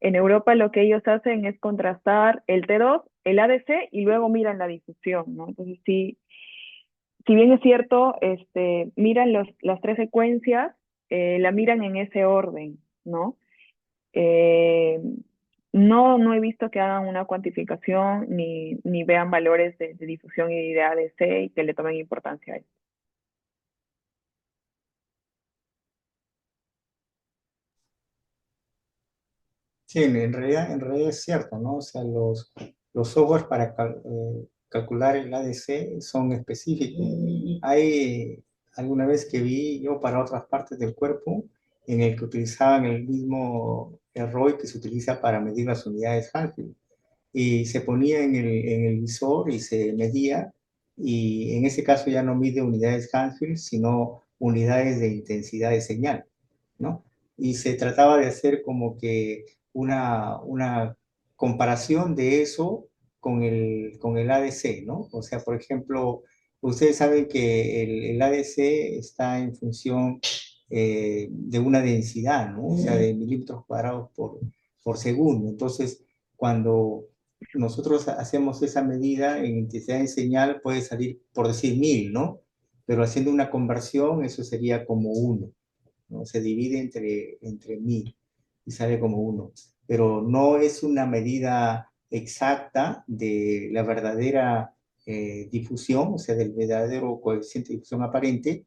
en Europa lo que ellos hacen es contrastar el T2, el ADC y luego miran la difusión, ¿no? Entonces, sí, si bien es cierto, miran las tres secuencias, la miran en ese orden, ¿no? Eh, no he visto que hagan una cuantificación ni vean valores de difusión y de ADC y que le tomen importancia a eso. Sí, en realidad es cierto, ¿no? O sea, los softwares para calcular el ADC son específicos. Hay alguna vez que vi yo para otras partes del cuerpo en el que utilizaban el mismo ROI que se utiliza para medir las unidades Hanfield y se ponía en el visor y se medía, y en ese caso ya no mide unidades Hansfield, sino unidades de intensidad de señal, ¿no? Y se trataba de hacer como que una comparación de eso con el ADC, ¿no? O sea, por ejemplo, ustedes saben que el ADC está en función de una densidad, ¿no? O sea, de milímetros cuadrados por segundo. Entonces, cuando nosotros hacemos esa medida en intensidad de señal, puede salir, por decir, 1000, ¿no? Pero haciendo una conversión, eso sería como uno, ¿no? Se divide entre 1000 y sale como uno. Pero no es una medida exacta de la verdadera difusión, o sea, del verdadero coeficiente de difusión aparente,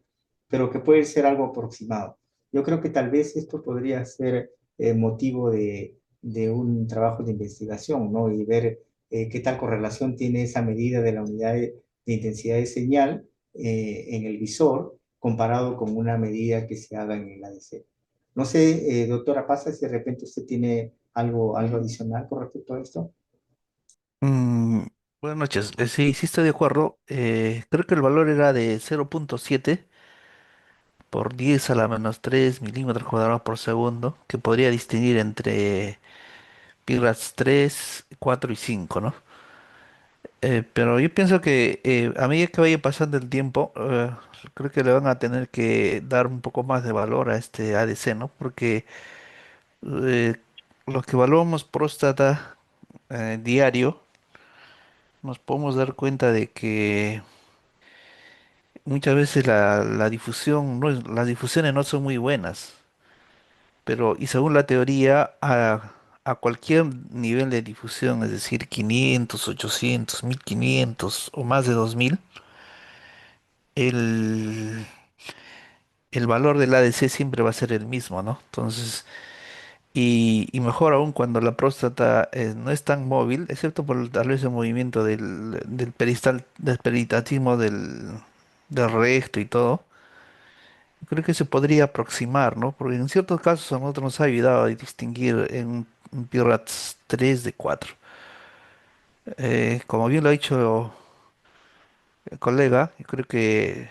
pero que puede ser algo aproximado. Yo creo que tal vez esto podría ser motivo de un trabajo de investigación, ¿no? Y ver qué tal correlación tiene esa medida de la unidad de intensidad de señal en el visor comparado con una medida que se haga en el ADC. No sé, doctora Pasa, si de repente usted tiene algo adicional con respecto a esto. Mm, buenas noches. Sí, sí estoy de acuerdo. Creo que el valor era de 0.7 por 10 a la menos 3 milímetros cuadrados por segundo, que podría distinguir entre Piras 3, 4 y 5, ¿no? Pero yo pienso que a medida que vaya pasando el tiempo, creo que le van a tener que dar un poco más de valor a este ADC, ¿no? Porque eh, los que evaluamos próstata diario, nos podemos dar cuenta de que muchas veces la difusión las difusiones no son muy buenas, pero y según la teoría, a cualquier nivel de difusión, es decir, 500, 800, 1500 o más de 2000, el, el valor del ADC siempre va a ser el mismo, ¿no? Entonces, y mejor aún cuando la próstata no es tan móvil, excepto por tal vez el movimiento del peritatismo del recto y todo. Creo que se podría aproximar, ¿no? Porque en ciertos casos a nosotros nos ha ayudado a distinguir en un PIRATS 3 de 4. Como bien lo ha dicho el colega, yo creo que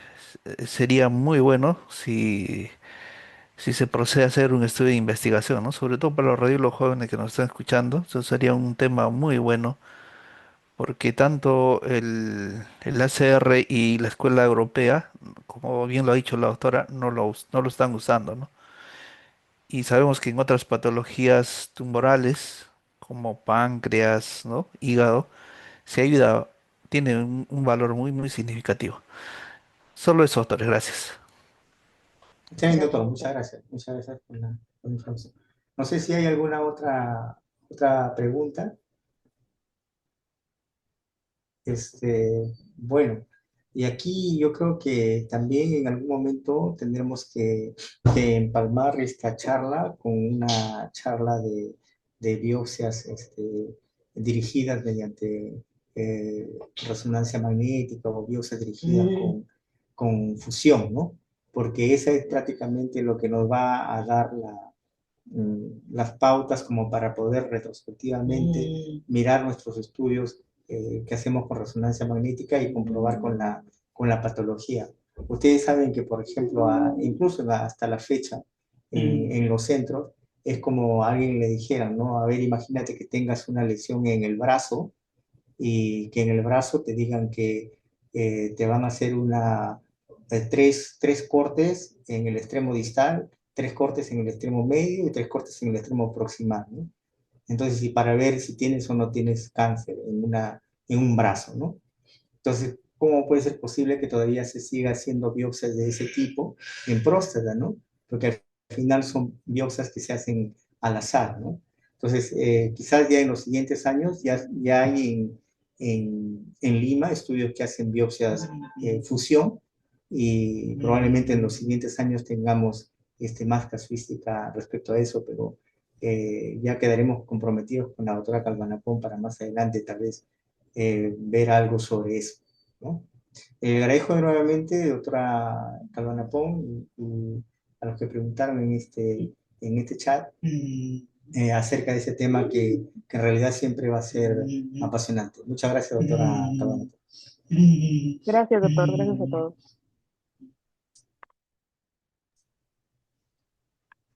sería muy bueno si se procede a hacer un estudio de investigación, ¿no? Sobre todo para los radiólogos jóvenes que nos están escuchando, eso sería un tema muy bueno, porque tanto el ACR y la escuela europea, como bien lo ha dicho la doctora, no lo están usando, ¿no? Y sabemos que en otras patologías tumorales, como páncreas, ¿no? Hígado, se ayuda, tiene un valor muy, muy significativo. Solo eso, doctores, gracias. Está bien, doctor, muchas gracias por la información. No sé si hay alguna otra pregunta. Bueno, y aquí yo creo que también en algún momento tendremos que empalmar esta charla con una charla de biopsias dirigidas mediante resonancia magnética o biopsias dirigidas con fusión, ¿no? Porque esa es prácticamente lo que nos va a dar las pautas como para poder retrospectivamente mirar nuestros estudios que hacemos con resonancia magnética y comprobar con la patología. Ustedes saben que, por ejemplo, incluso hasta la fecha, en los centros, es como a alguien le dijeran, ¿no? A ver, imagínate que tengas una lesión en el brazo y que en el brazo te digan que te van a hacer tres cortes en el extremo distal, tres cortes en el extremo medio y tres cortes en el extremo proximal, ¿no? Entonces, y para ver si tienes o no tienes cáncer en un brazo, ¿no? Entonces, ¿cómo puede ser posible que todavía se siga haciendo biopsias de ese tipo en próstata, ¿no? Porque al final son biopsias que se hacen al azar, ¿no? Entonces, quizás ya en los siguientes años ya hay en Lima estudios que hacen biopsias fusión y probablemente en los siguientes años tengamos más casuística respecto a eso, pero ya quedaremos comprometidos con la doctora Calvanapón para más adelante tal vez ver algo sobre eso, ¿no? Agradezco nuevamente, doctora Calvanapón, y a los que preguntaron en este chat acerca de ese tema que en realidad siempre va a ser apasionante. Muchas gracias, doctora Calvanapón. Gracias, doctor. Gracias a todos.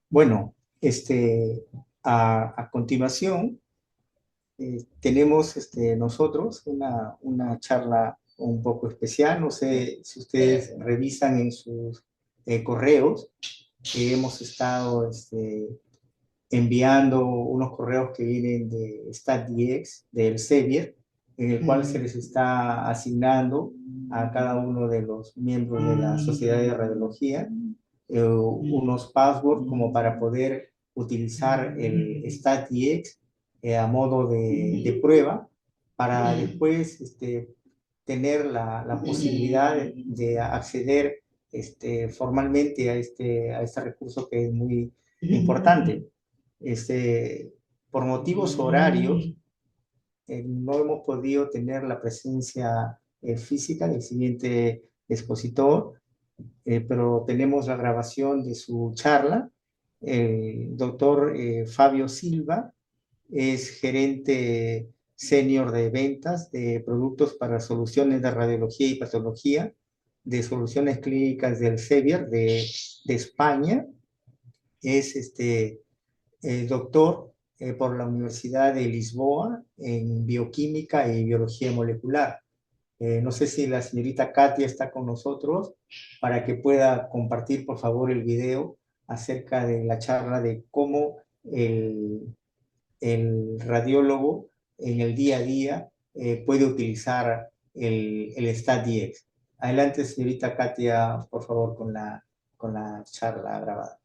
Bueno, a continuación tenemos nosotros una charla un poco especial. No sé si ustedes revisan en sus correos que hemos estado enviando unos correos que vienen de StatDX, del Sevier, en el cual se les está asignando a cada uno de los miembros de la Sociedad de Radiología unos passwords como para poder utilizar el StatDX a modo de prueba para después tener la posibilidad de acceder formalmente a este recurso que es muy importante. Por motivos horarios, no hemos podido tener la presencia física del siguiente expositor, pero tenemos la grabación de su charla. El doctor Fabio Silva es gerente senior de ventas de productos para soluciones de radiología y patología, de soluciones clínicas del Sevier de España. Es doctor por la Universidad de Lisboa en bioquímica y biología molecular. No sé si la señorita Katia está con nosotros para que pueda compartir, por favor, el video acerca de la charla de cómo el radiólogo en el día a día puede utilizar el StatDX. Adelante, señorita Katia, por favor, con la charla grabada.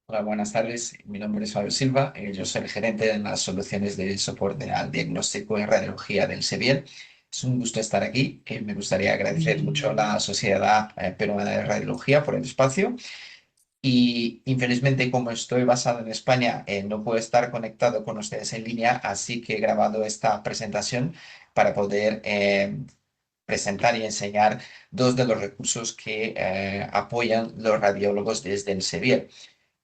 Hola, buenas tardes. Mi nombre es Fabio Silva. Yo soy el gerente de las soluciones de soporte al diagnóstico en radiología del SEBIEL. Es un gusto estar aquí. Me gustaría agradecer mucho a la Sociedad Peruana de Radiología por el espacio. Y infelizmente, como estoy basado en España, no puedo estar conectado con ustedes en línea, así que he grabado esta presentación para poder presentar y enseñar dos de los recursos que apoyan los radiólogos desde el SEBIEL.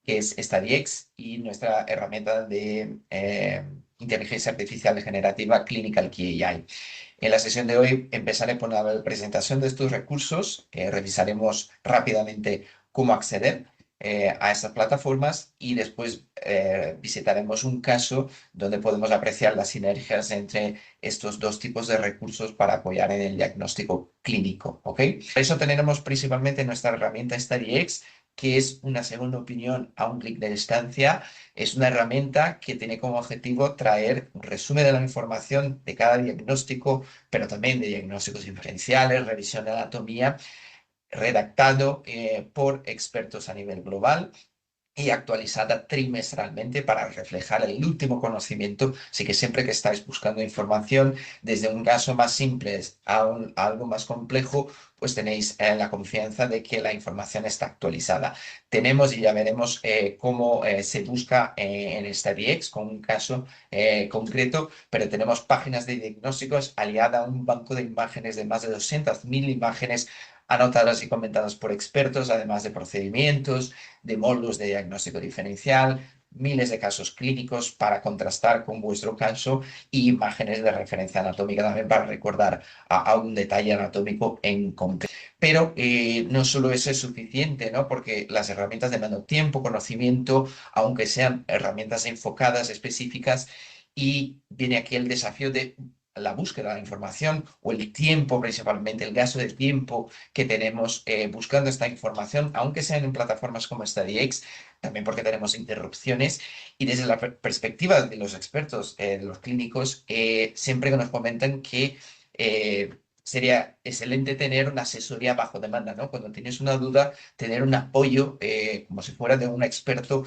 que es StudyX, y nuestra herramienta de inteligencia artificial generativa Clinical Key AI. En la sesión de hoy empezaré por la presentación de estos recursos, revisaremos rápidamente cómo acceder a estas plataformas y después visitaremos un caso donde podemos apreciar las sinergias entre estos dos tipos de recursos para apoyar en el diagnóstico clínico, ¿ok? Para eso tenemos principalmente nuestra herramienta StudyX, que es una segunda opinión a un clic de distancia. Es una herramienta que tiene como objetivo traer un resumen de la información de cada diagnóstico, pero también de diagnósticos diferenciales, revisión de anatomía, redactado por expertos a nivel global y actualizada trimestralmente para reflejar el último conocimiento. Así que siempre que estáis buscando información, desde un caso más simple a algo más complejo, pues tenéis la confianza de que la información está actualizada. Tenemos, y ya veremos cómo se busca en StudyX con un caso concreto, pero tenemos páginas de diagnósticos aliada a un banco de imágenes de más de 200.000 imágenes anotadas y comentadas por expertos, además de procedimientos, de módulos de diagnóstico diferencial, miles de casos clínicos para contrastar con vuestro caso y imágenes de referencia anatómica también para recordar a un detalle anatómico en concreto. Pero no solo eso es suficiente, ¿no? Porque las herramientas demandan tiempo, conocimiento, aunque sean herramientas enfocadas, específicas, y viene aquí el desafío de la búsqueda de la información o el tiempo, principalmente el gasto de tiempo que tenemos buscando esta información, aunque sean en plataformas como StudyX, también porque tenemos interrupciones. Y desde la perspectiva de los expertos, de los clínicos, siempre que nos comentan que sería excelente tener una asesoría bajo demanda, ¿no? Cuando tienes una duda, tener un apoyo como si fuera de un experto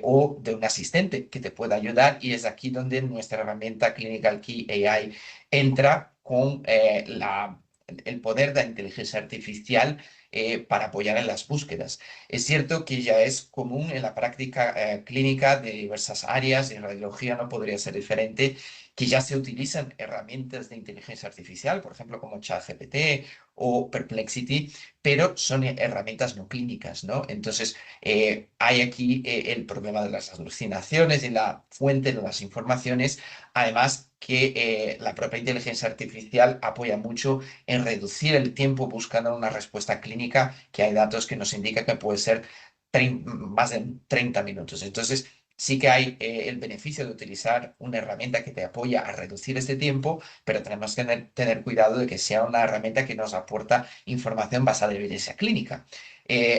o de un asistente que te pueda ayudar. Y es aquí donde nuestra herramienta Clinical Key AI entra con el poder de la inteligencia artificial para apoyar en las búsquedas. Es cierto que ya es común en la práctica clínica de diversas áreas, en radiología no podría ser diferente, que ya se utilizan herramientas de inteligencia artificial, por ejemplo, como ChatGPT o Perplexity, pero son herramientas no clínicas, ¿no? Entonces, hay aquí el problema de las alucinaciones y la fuente de las informaciones, además que la propia inteligencia artificial apoya mucho en reducir el tiempo buscando una respuesta clínica, que hay datos que nos indican que puede ser más de 30 minutos. Entonces, sí que hay el beneficio de utilizar una herramienta que te apoya a reducir este tiempo, pero tenemos que tener cuidado de que sea una herramienta que nos aporta información basada en evidencia clínica.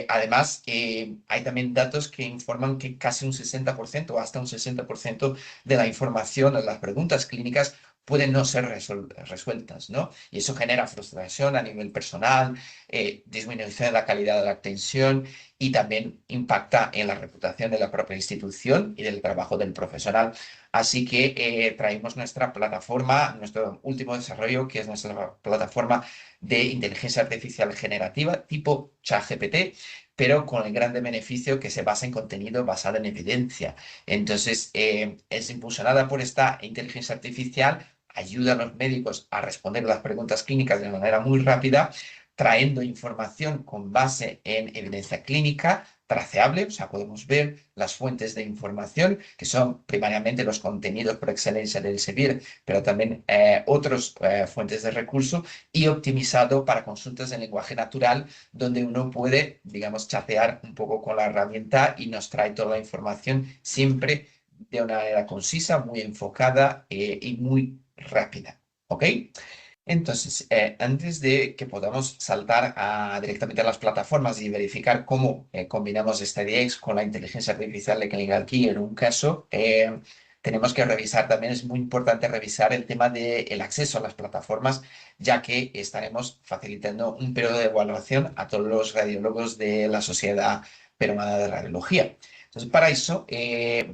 Además, hay también datos que informan que casi un 60% o hasta un 60% de la información de las preguntas clínicas pueden no ser resueltas, ¿no? Y eso genera frustración a nivel personal, disminución de la calidad de la atención y también impacta en la reputación de la propia institución y del trabajo del profesional. Así que traemos nuestra plataforma, nuestro último desarrollo, que es nuestra plataforma de inteligencia artificial generativa tipo ChatGPT, pero con el grande beneficio que se basa en contenido basado en evidencia. Entonces, es impulsionada por esta inteligencia artificial, ayuda a los médicos a responder las preguntas clínicas de manera muy rápida, trayendo información con base en evidencia clínica traceable, o sea, podemos ver las fuentes de información, que son primariamente los contenidos por excelencia del SEBIR, pero también otras fuentes de recursos, y optimizado para consultas en lenguaje natural, donde uno puede, digamos, chatear un poco con la herramienta y nos trae toda la información siempre de una manera concisa, muy enfocada y muy rápida. ¿Ok? Entonces, antes de que podamos saltar directamente a las plataformas y verificar cómo combinamos StudyX con la inteligencia artificial de Clinical Key en un caso, tenemos que revisar también, es muy importante revisar el tema del acceso a las plataformas, ya que estaremos facilitando un periodo de evaluación a todos los radiólogos de la Sociedad Peruana de Radiología. Entonces, para eso,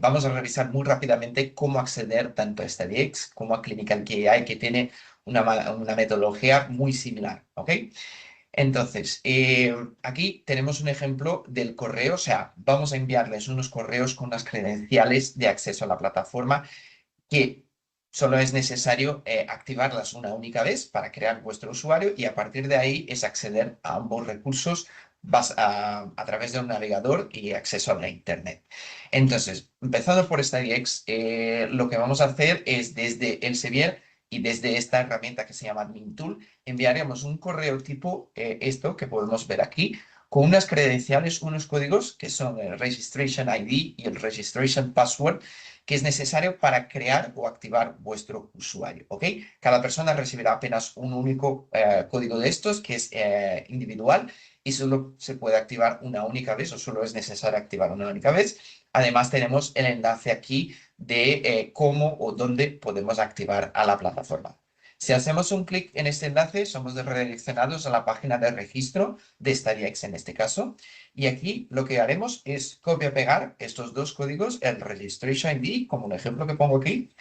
vamos a revisar muy rápidamente cómo acceder tanto a StudyX como a Clinical Key AI, que tiene una metodología muy similar, ¿ok? Entonces, aquí tenemos un ejemplo del correo, o sea, vamos a enviarles unos correos con las credenciales de acceso a la plataforma que Solo es necesario activarlas una única vez para crear vuestro usuario y a partir de ahí es acceder a ambos recursos a través de un navegador y acceso a la Internet. Entonces, empezando por StudyX, lo que vamos a hacer es desde Elsevier y desde esta herramienta que se llama Admin Tool, enviaremos un correo tipo esto que podemos ver aquí, con unas credenciales, unos códigos que son el Registration ID y el Registration Password, que es necesario para crear o activar vuestro usuario, ¿ok? Cada persona recibirá apenas un único código de estos, que es individual, y solo se puede activar una única vez, o solo es necesario activar una única vez. Además, tenemos el enlace aquí de cómo o dónde podemos activar a la plataforma. Si hacemos un clic en este enlace, somos redireccionados a la página de registro de StudyX en este caso. Y aquí lo que haremos es copiar-pegar estos dos códigos, el Registration ID, como un ejemplo que pongo aquí,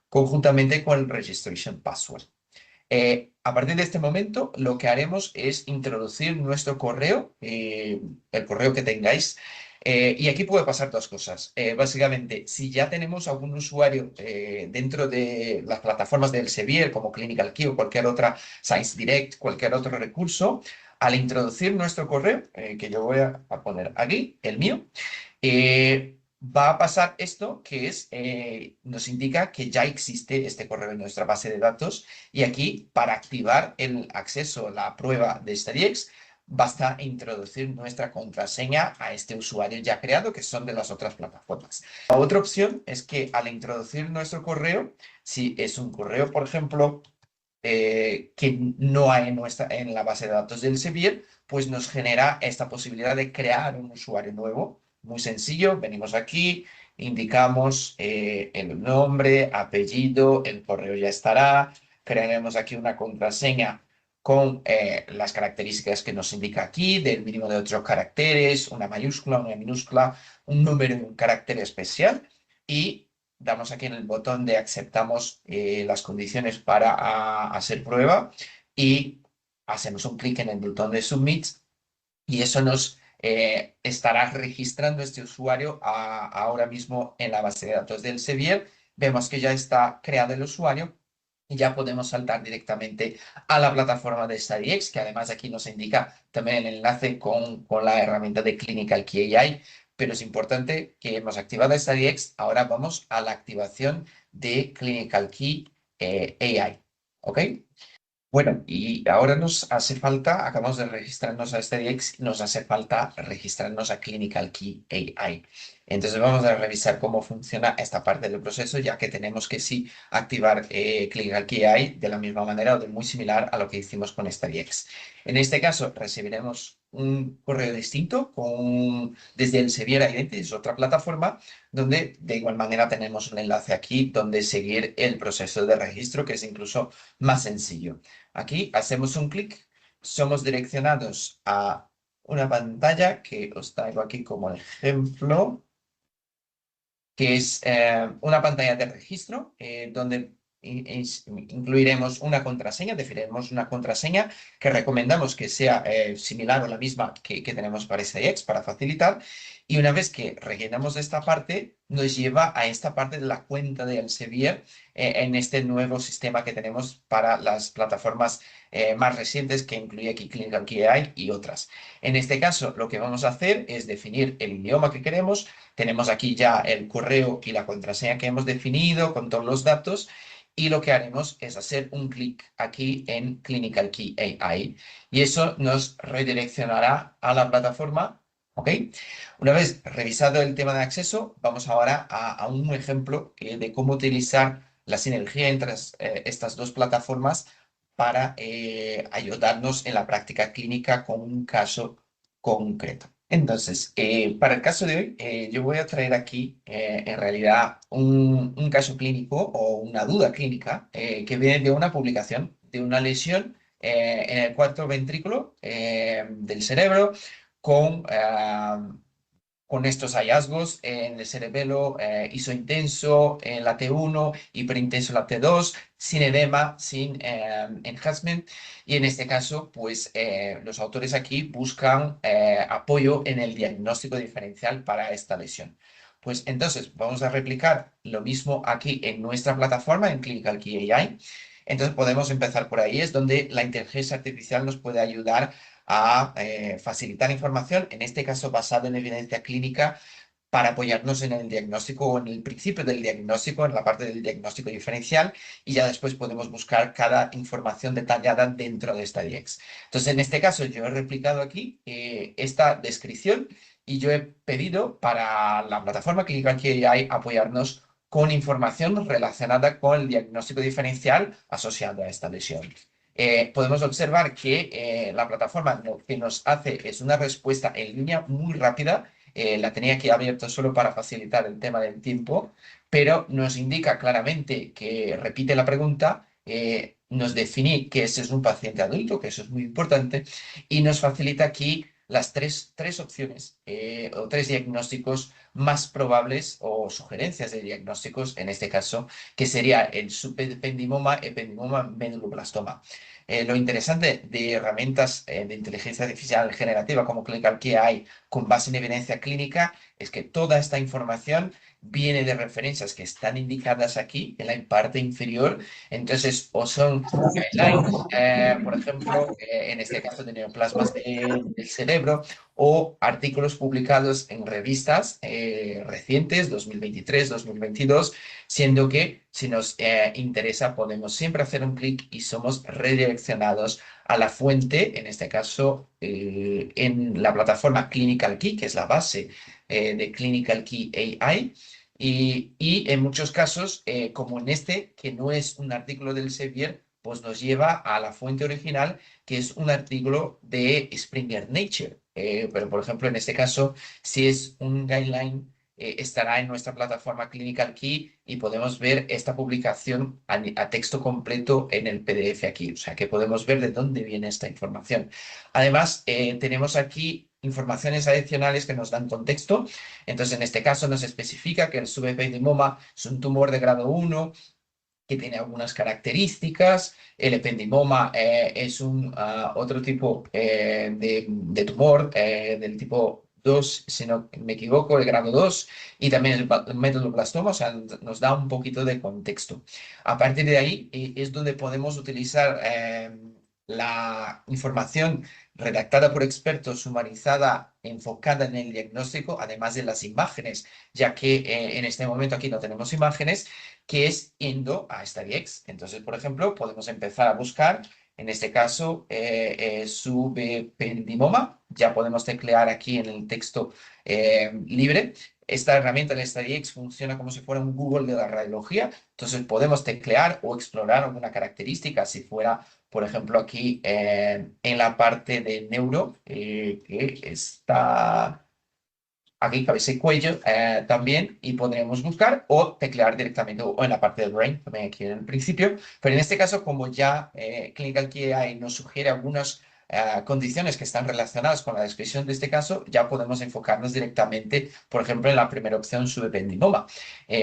conjuntamente con el Registration Password. A partir de este momento, lo que haremos es introducir nuestro correo, el correo que tengáis, y aquí puede pasar dos cosas. Básicamente, si ya tenemos algún usuario dentro de las plataformas del Elsevier, como Clinical Key o cualquier otra, Science Direct, cualquier otro recurso, al introducir nuestro correo, que yo voy a poner aquí, el mío, va a pasar esto que es, nos indica que ya existe este correo en nuestra base de datos y aquí para activar el acceso a la prueba de StudyX basta introducir nuestra contraseña a este usuario ya creado que son de las otras plataformas. La otra opción es que al introducir nuestro correo, si es un correo, por ejemplo, que no hay en la base de datos del Elsevier, pues nos genera esta posibilidad de crear un usuario nuevo. Muy sencillo, venimos aquí, indicamos el nombre, apellido, el correo ya estará, crearemos aquí una contraseña con las características que nos indica aquí, del mínimo de 8 caracteres, una mayúscula, una minúscula, un número y un carácter especial y damos aquí en el botón de aceptamos las condiciones para hacer prueba y hacemos un clic en el botón de submit y eso nos estará registrando este usuario ahora mismo en la base de datos del Elsevier. Vemos que ya está creado el usuario y ya podemos saltar directamente a la plataforma de StudyX, que además aquí nos indica también el enlace con la herramienta de Clinical Key AI, pero es importante que hemos activado StudyX, ahora vamos a la activación de Clinical Key AI, ¿ok? Bueno, y ahora nos hace falta, acabamos de registrarnos a StudyX, nos hace falta registrarnos a Clinical Key AI. Entonces vamos a revisar cómo funciona esta parte del proceso, ya que tenemos que sí activar Clinical Key AI de la misma manera o de muy similar a lo que hicimos con StudyX. En este caso recibiremos un correo distinto desde el Elsevier Identity, otra plataforma, donde de igual manera tenemos un enlace aquí donde seguir el proceso de registro, que es incluso más sencillo. Aquí hacemos un clic, somos direccionados a una pantalla que os traigo aquí como ejemplo, que es una pantalla de registro donde incluiremos una contraseña, definiremos una contraseña que recomendamos que sea similar o la misma que tenemos para SDX para facilitar. Y una vez que rellenamos esta parte, nos lleva a esta parte de la cuenta de Elsevier en este nuevo sistema que tenemos para las plataformas más recientes que incluye aquí Clinical Key AI y otras. En este caso, lo que vamos a hacer es definir el idioma que queremos. Tenemos aquí ya el correo y la contraseña que hemos definido con todos los datos y lo que haremos es hacer un clic aquí en Clinical Key AI y eso nos redireccionará a la plataforma, ¿ok? Una vez revisado el tema de acceso, vamos ahora a un ejemplo de cómo utilizar la sinergia entre estas dos plataformas para ayudarnos en la práctica clínica con un caso concreto. Entonces, para el caso de hoy, yo voy a traer aquí en realidad un caso clínico o una duda clínica que viene de una publicación de una lesión en el cuarto ventrículo del cerebro con con estos hallazgos en el cerebelo isointenso en la T1, hiperintenso en la T2, sin edema, sin enhancement. Y en este caso, pues los autores aquí buscan apoyo en el diagnóstico diferencial para esta lesión. Pues entonces vamos a replicar lo mismo aquí en nuestra plataforma, en Clinical Key AI. Entonces podemos empezar por ahí, es donde la inteligencia artificial nos puede ayudar a facilitar información, en este caso basado en evidencia clínica, para apoyarnos en el diagnóstico o en el principio del diagnóstico, en la parte del diagnóstico diferencial, y ya después podemos buscar cada información detallada dentro de esta DX. Entonces, en este caso, yo he replicado aquí esta descripción y yo he pedido para la plataforma Clinical QI apoyarnos con información relacionada con el diagnóstico diferencial asociado a esta lesión. Podemos observar que la plataforma lo que nos hace es una respuesta en línea muy rápida. La tenía aquí abierto solo para facilitar el tema del tiempo, pero nos indica claramente que repite la pregunta, nos define que ese es un paciente adulto, que eso es muy importante, y nos facilita aquí las tres opciones o tres diagnósticos más probables o sugerencias de diagnósticos, en este caso, que sería el subependimoma, ependimoma, meduloblastoma. Lo interesante de herramientas de inteligencia artificial generativa como Clinical que hay con base en evidencia clínica es que toda esta información viene de referencias que están indicadas aquí en la parte inferior. Entonces, o son guidelines, por ejemplo, en este caso de neoplasmas del cerebro, o artículos publicados en revistas recientes, 2023, 2022, siendo que si nos interesa podemos siempre hacer un clic y somos redireccionados a la fuente, en este caso en la plataforma Clinical Key, que es la base de Clinical Key AI. Y en muchos casos, como en este, que no es un artículo del Sevier, pues nos lleva a la fuente original, que es un artículo de Springer Nature. Pero, por ejemplo, en este caso, si es un guideline, estará en nuestra plataforma Clinical Key y podemos ver esta publicación a texto completo en el PDF aquí. O sea, que podemos ver de dónde viene esta información. Además, tenemos aquí informaciones adicionales que nos dan contexto. Entonces, en este caso nos especifica que el subependimoma es un tumor de grado 1 que tiene algunas características. El ependimoma es un otro tipo de tumor del tipo 2, si no me equivoco, el grado 2, y también el meduloblastoma, o sea, nos da un poquito de contexto. A partir de ahí es donde podemos utilizar la información redactada por expertos, sumarizada, enfocada en el diagnóstico, además de las imágenes, ya que en este momento aquí no tenemos imágenes, que es yendo a StudyX. Entonces, por ejemplo, podemos empezar a buscar, en este caso, subependimoma. Ya podemos teclear aquí en el texto libre. Esta herramienta de StudyX funciona como si fuera un Google de la radiología. Entonces, podemos teclear o explorar alguna característica, si fuera, por ejemplo, aquí en la parte de neuro, que está aquí cabeza y cuello también, y podremos buscar o teclear directamente o en la parte del brain, también aquí en el principio. Pero en este caso, como ya Clinical QI nos sugiere algunas condiciones que están relacionadas con la descripción de este caso, ya podemos enfocarnos directamente, por ejemplo, en la primera opción, subependimoma.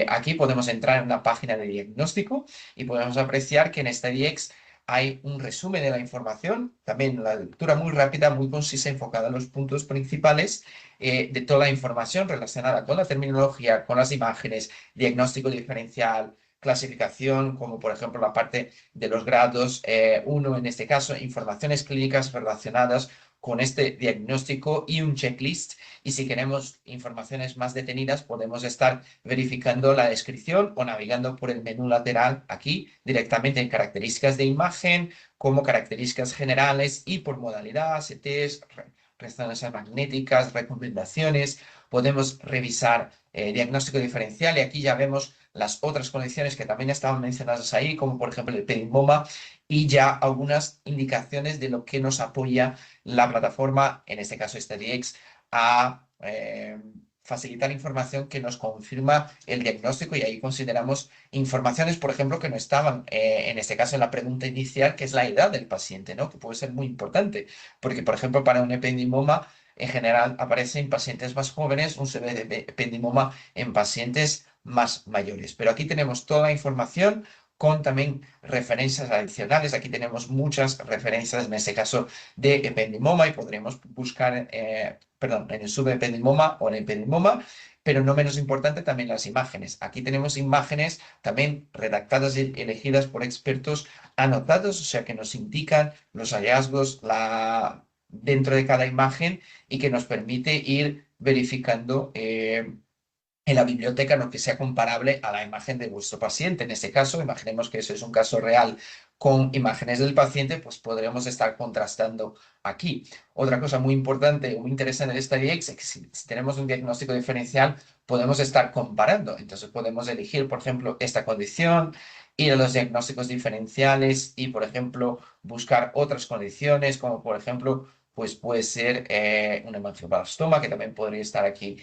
Aquí podemos entrar en una página de diagnóstico y podemos apreciar que en esta DX hay un resumen de la información, también la lectura muy rápida, muy concisa, enfocada en los puntos principales de toda la información relacionada con la terminología, con las imágenes, diagnóstico diferencial, clasificación, como por ejemplo la parte de los grados 1, en este caso, informaciones clínicas relacionadas con este diagnóstico y un checklist. Y si queremos informaciones más detenidas, podemos estar verificando la descripción o navegando por el menú lateral aquí directamente en características de imagen, como características generales y por modalidad, CTs, resonancias magnéticas, recomendaciones. Podemos revisar diagnóstico diferencial y aquí ya vemos las otras condiciones que también estaban mencionadas ahí, como por ejemplo el ependimoma, y ya algunas indicaciones de lo que nos apoya la plataforma, en este caso StudyX, a facilitar información que nos confirma el diagnóstico, y ahí consideramos informaciones, por ejemplo, que no estaban, en este caso, en la pregunta inicial, que es la edad del paciente, ¿no? Que puede ser muy importante, porque, por ejemplo, para un ependimoma, en general aparece en pacientes más jóvenes, un ependimoma en pacientes más mayores. Pero aquí tenemos toda la información con también referencias adicionales. Aquí tenemos muchas referencias, en este caso, de ependimoma, y podremos buscar perdón, en el subependimoma o en el ependimoma, pero no menos importante también las imágenes. Aquí tenemos imágenes también redactadas y elegidas por expertos anotados, o sea que nos indican los hallazgos dentro de cada imagen y que nos permite ir verificando en la biblioteca lo que sea comparable a la imagen de vuestro paciente. En este caso, imaginemos que eso es un caso real con imágenes del paciente, pues podremos estar contrastando aquí. Otra cosa muy importante, muy interesante de StudyX es que si tenemos un diagnóstico diferencial, podemos estar comparando. Entonces podemos elegir, por ejemplo, esta condición, ir a los diagnósticos diferenciales y, por ejemplo, buscar otras condiciones, como por ejemplo, pues puede ser un hemangioblastoma, que también podría estar aquí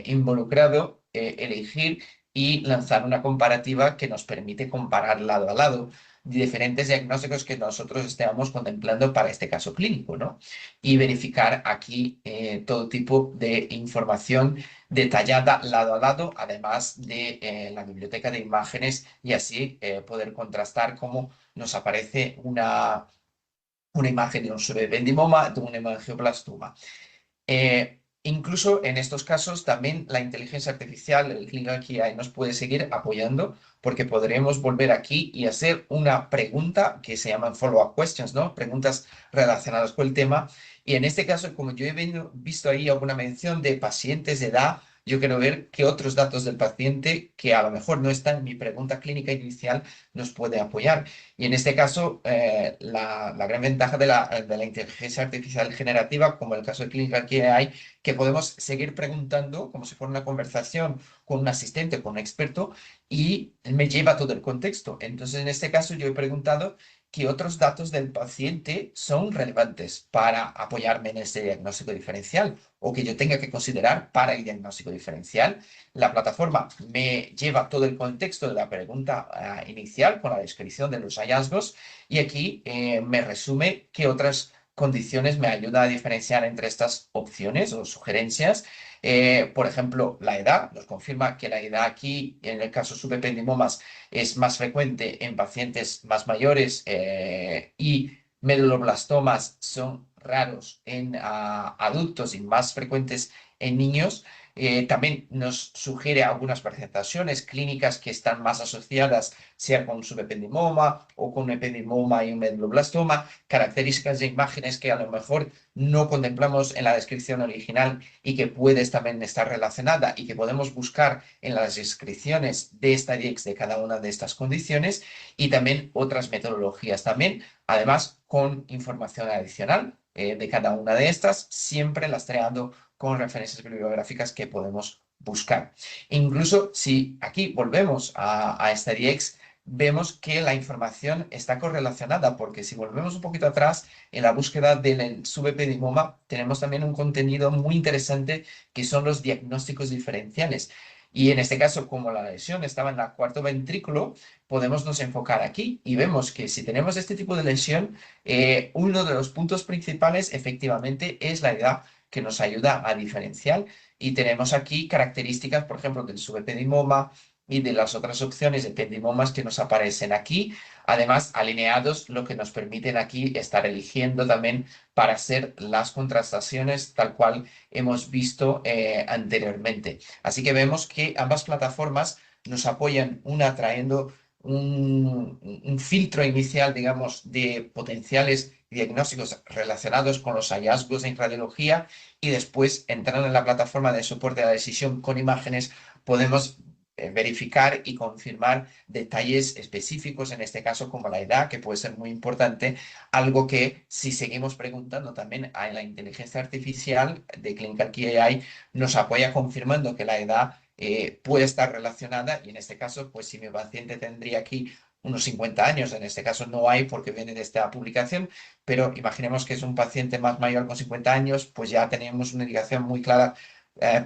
involucrado, elegir y lanzar una comparativa que nos permite comparar lado a lado diferentes diagnósticos que nosotros estemos contemplando para este caso clínico, ¿no? Y verificar aquí todo tipo de información detallada lado a lado, además de la biblioteca de imágenes y así poder contrastar cómo nos aparece una imagen de un subependimoma, de un hemangioblastoma. Incluso en estos casos también la inteligencia artificial, el Clinical QI, nos puede seguir apoyando porque podremos volver aquí y hacer una pregunta que se llaman follow-up questions, ¿no? Preguntas relacionadas con el tema. Y en este caso, como yo he visto ahí alguna mención de pacientes de edad, yo quiero ver qué otros datos del paciente que a lo mejor no están en mi pregunta clínica inicial nos puede apoyar. Y en este caso, la gran ventaja de la inteligencia artificial generativa, como el caso de Clinical QI, que podemos seguir preguntando como si fuera una conversación con un asistente, con un experto, y me lleva todo el contexto. Entonces, en este caso, yo he preguntado qué otros datos del paciente son relevantes para apoyarme en este diagnóstico diferencial o que yo tenga que considerar para el diagnóstico diferencial. La plataforma me lleva todo el contexto de la pregunta inicial con la descripción de los hallazgos y aquí me resume qué otras condiciones me ayuda a diferenciar entre estas opciones o sugerencias. Por ejemplo, la edad nos confirma que la edad aquí, en el caso subependimomas, es más frecuente en pacientes más mayores y meduloblastomas son raros en adultos y más frecuentes en niños. También nos sugiere algunas presentaciones clínicas que están más asociadas, sea con subependimoma o con un ependimoma y un medulloblastoma, características de imágenes que a lo mejor no contemplamos en la descripción original y que puedes también estar relacionada y que podemos buscar en las descripciones de StudyX de cada una de estas condiciones y también otras metodologías también, además con información adicional de cada una de estas, siempre lastreando con referencias bibliográficas que podemos buscar. Incluso si aquí volvemos a StudyX, vemos que la información está correlacionada, porque si volvemos un poquito atrás en la búsqueda del subependimoma, tenemos también un contenido muy interesante que son los diagnósticos diferenciales. Y en este caso, como la lesión estaba en el cuarto ventrículo, podemos nos enfocar aquí y vemos que si tenemos este tipo de lesión, uno de los puntos principales efectivamente es la edad que nos ayuda a diferenciar. Y tenemos aquí características, por ejemplo, del subependimoma y de las otras opciones de ependimomas que nos aparecen aquí, además alineados, lo que nos permiten aquí estar eligiendo también para hacer las contrastaciones tal cual hemos visto anteriormente. Así que vemos que ambas plataformas nos apoyan, una trayendo un filtro inicial, digamos, de potenciales diagnósticos relacionados con los hallazgos en radiología y después entrando en la plataforma de soporte a la decisión con imágenes, podemos verificar y confirmar detalles específicos, en este caso como la edad, que puede ser muy importante, algo que si seguimos preguntando también a la inteligencia artificial de Clinical QI nos apoya confirmando que la edad puede estar relacionada y en este caso, pues si mi paciente tendría aquí unos 50 años, en este caso no hay porque viene de esta publicación, pero imaginemos que es un paciente más mayor con 50 años, pues ya tenemos una indicación muy clara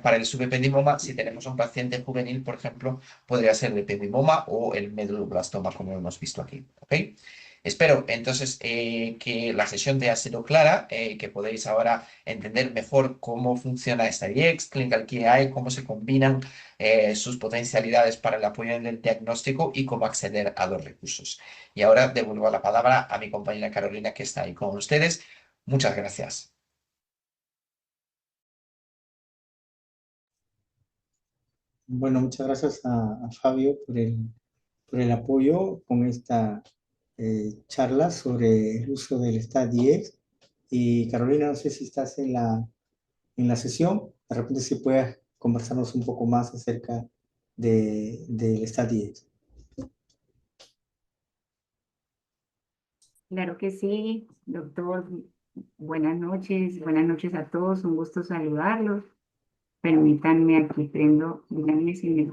para el subependimoma. Si tenemos un paciente juvenil, por ejemplo, podría ser el ependimoma o el medulloblastoma, como hemos visto aquí. ¿Ok? Espero entonces que la sesión te haya sido clara, que podéis ahora entender mejor cómo funciona StudyX, Clinical QI, cómo se combinan sus potencialidades para el apoyo en el diagnóstico y cómo acceder a los recursos. Y ahora devuelvo la palabra a mi compañera Carolina que está ahí con ustedes. Muchas gracias. Bueno, muchas gracias a Fabio por el apoyo con esta charla sobre el uso del StatDX. Y Carolina, no sé si estás en la sesión, de repente si puedes conversarnos un poco más acerca del StatDX. Claro que sí, doctor. Buenas noches a todos, un gusto saludarlos. Permítanme aquí prendo, díganme si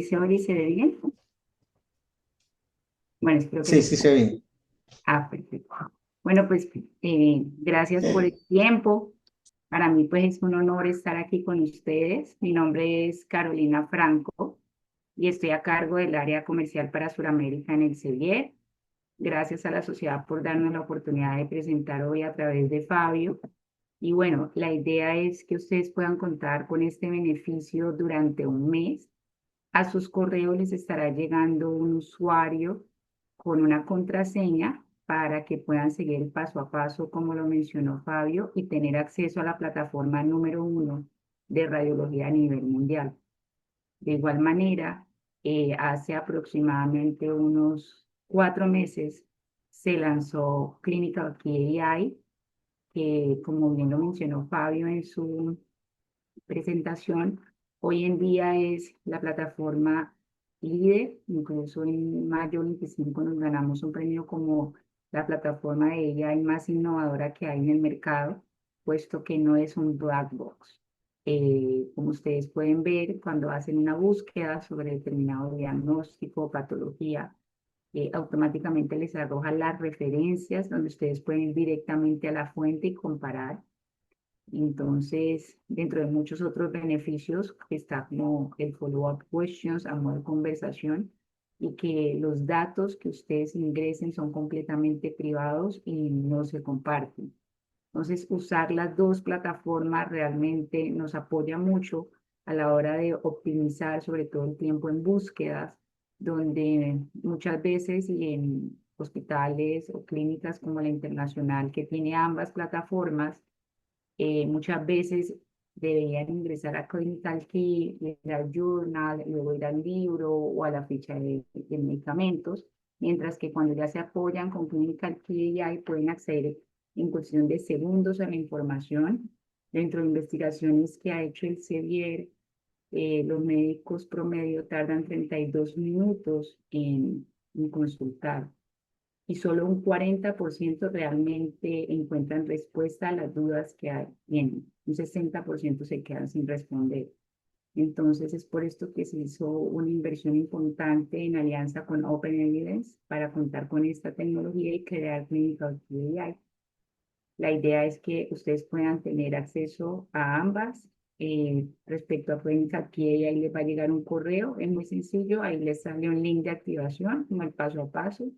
se oye y se ve bien. Bueno, espero que Sí, me sí, escuchen. se ve. Perfecto. Bueno, pues gracias por el tiempo. Para mí, pues es un honor estar aquí con ustedes. Mi nombre es Carolina Franco y estoy a cargo del área comercial para Sudamérica en el CEBIER. Gracias a la sociedad por darnos la oportunidad de presentar hoy a través de Fabio. Y bueno, la idea es que ustedes puedan contar con este beneficio durante un mes. A sus correos les estará llegando un usuario con una contraseña para que puedan seguir el paso a paso, como lo mencionó Fabio, y tener acceso a la plataforma número uno de radiología a nivel mundial. De igual manera, hace aproximadamente unos 4 meses se lanzó Clinical Key AI, que como bien lo mencionó Fabio en su presentación, hoy en día es la plataforma líder. Incluso en mayo 25 nos ganamos un premio como la plataforma de AI más innovadora que hay en el mercado, puesto que no es un black box. Como ustedes pueden ver, cuando hacen una búsqueda sobre determinado diagnóstico o patología, automáticamente les arroja las referencias donde ustedes pueden ir directamente a la fuente y comparar. Entonces, dentro de muchos otros beneficios, está como el follow-up questions a modo de conversación, y que los datos que ustedes ingresen son completamente privados y no se comparten. Entonces, usar las dos plataformas realmente nos apoya mucho a la hora de optimizar sobre todo el tiempo en búsquedas, donde muchas veces y en hospitales o clínicas como la internacional que tiene ambas plataformas, muchas veces deberían ingresar a Clinical Key, ir al journal, luego ir al libro o a la ficha de medicamentos, mientras que cuando ya se apoyan con Clinical Key AI pueden acceder en cuestión de segundos a la información. Dentro de investigaciones que ha hecho el CEBIER, los médicos promedio tardan 32 minutos en consultar y solo un 40% realmente encuentran respuesta a las dudas que tienen. Un 60% se quedan sin responder. Entonces es por esto que se hizo una inversión importante en alianza con Open Evidence para contar con esta tecnología y crear Clinical QI. La idea es que ustedes puedan tener acceso a ambas. Respecto a Clinical QI, ahí les va a llegar un correo, es muy sencillo, ahí les sale un link de activación, como el paso a paso.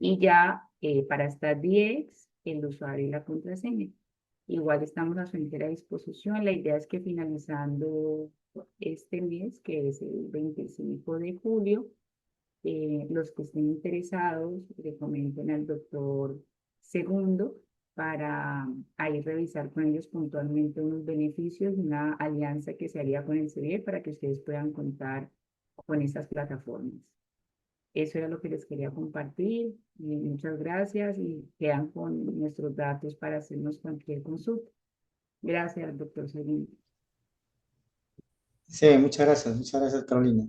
Y ya para estar 10, el usuario y la contraseña. Igual estamos a su entera disposición. La idea es que finalizando este mes, que es el 25 de julio, los que estén interesados le comenten al doctor Segundo para ahí revisar con ellos puntualmente unos beneficios, una alianza que se haría con el CBE para que ustedes puedan contar con estas plataformas. Eso era lo que les quería compartir. Y muchas gracias y quedan con nuestros datos para hacernos cualquier consulta. Gracias, doctor Seguín. Sí, muchas gracias, Carolina.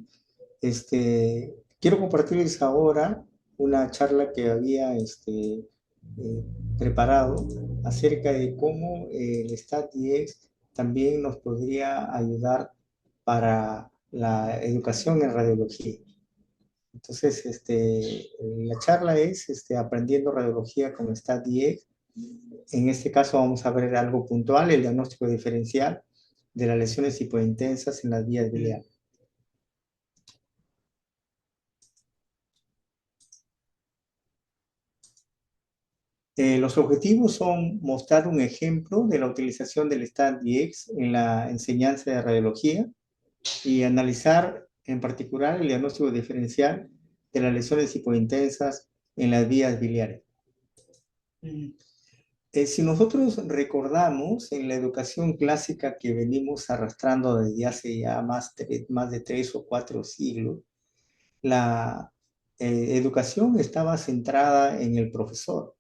Quiero compartirles ahora una charla que había eh, preparado acerca de cómo el StatDX también nos podría ayudar para la educación en radiología. Entonces, la charla es Aprendiendo Radiología con StatDX. En este caso vamos a ver algo puntual, el diagnóstico diferencial de las lesiones hipointensas en las vías biliares. Los objetivos son mostrar un ejemplo de la utilización del StatDX en la enseñanza de radiología y analizar en particular el diagnóstico diferencial de las lesiones hipointensas en las vías biliares. Si nosotros recordamos en la educación clásica que venimos arrastrando desde hace ya más de 3 o 4 siglos, la educación estaba centrada en el profesor.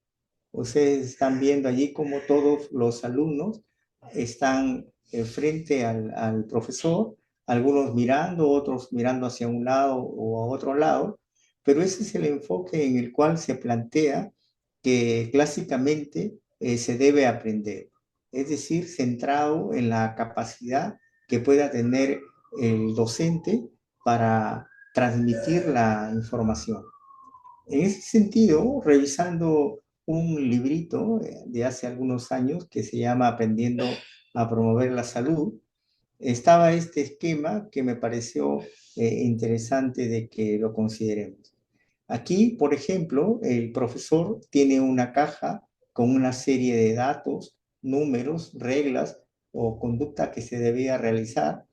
Ustedes están viendo allí cómo todos los alumnos están frente al profesor, algunos mirando, otros mirando hacia un lado o a otro lado, pero ese es el enfoque en el cual se plantea que clásicamente se debe aprender, es decir, centrado en la capacidad que pueda tener el docente para transmitir la información. En ese sentido, revisando un librito de hace algunos años que se llama Aprendiendo a promover la salud, estaba este esquema que me pareció interesante de que lo consideremos. Aquí, por ejemplo, el profesor tiene una caja con una serie de datos, números, reglas o conducta que se debía realizar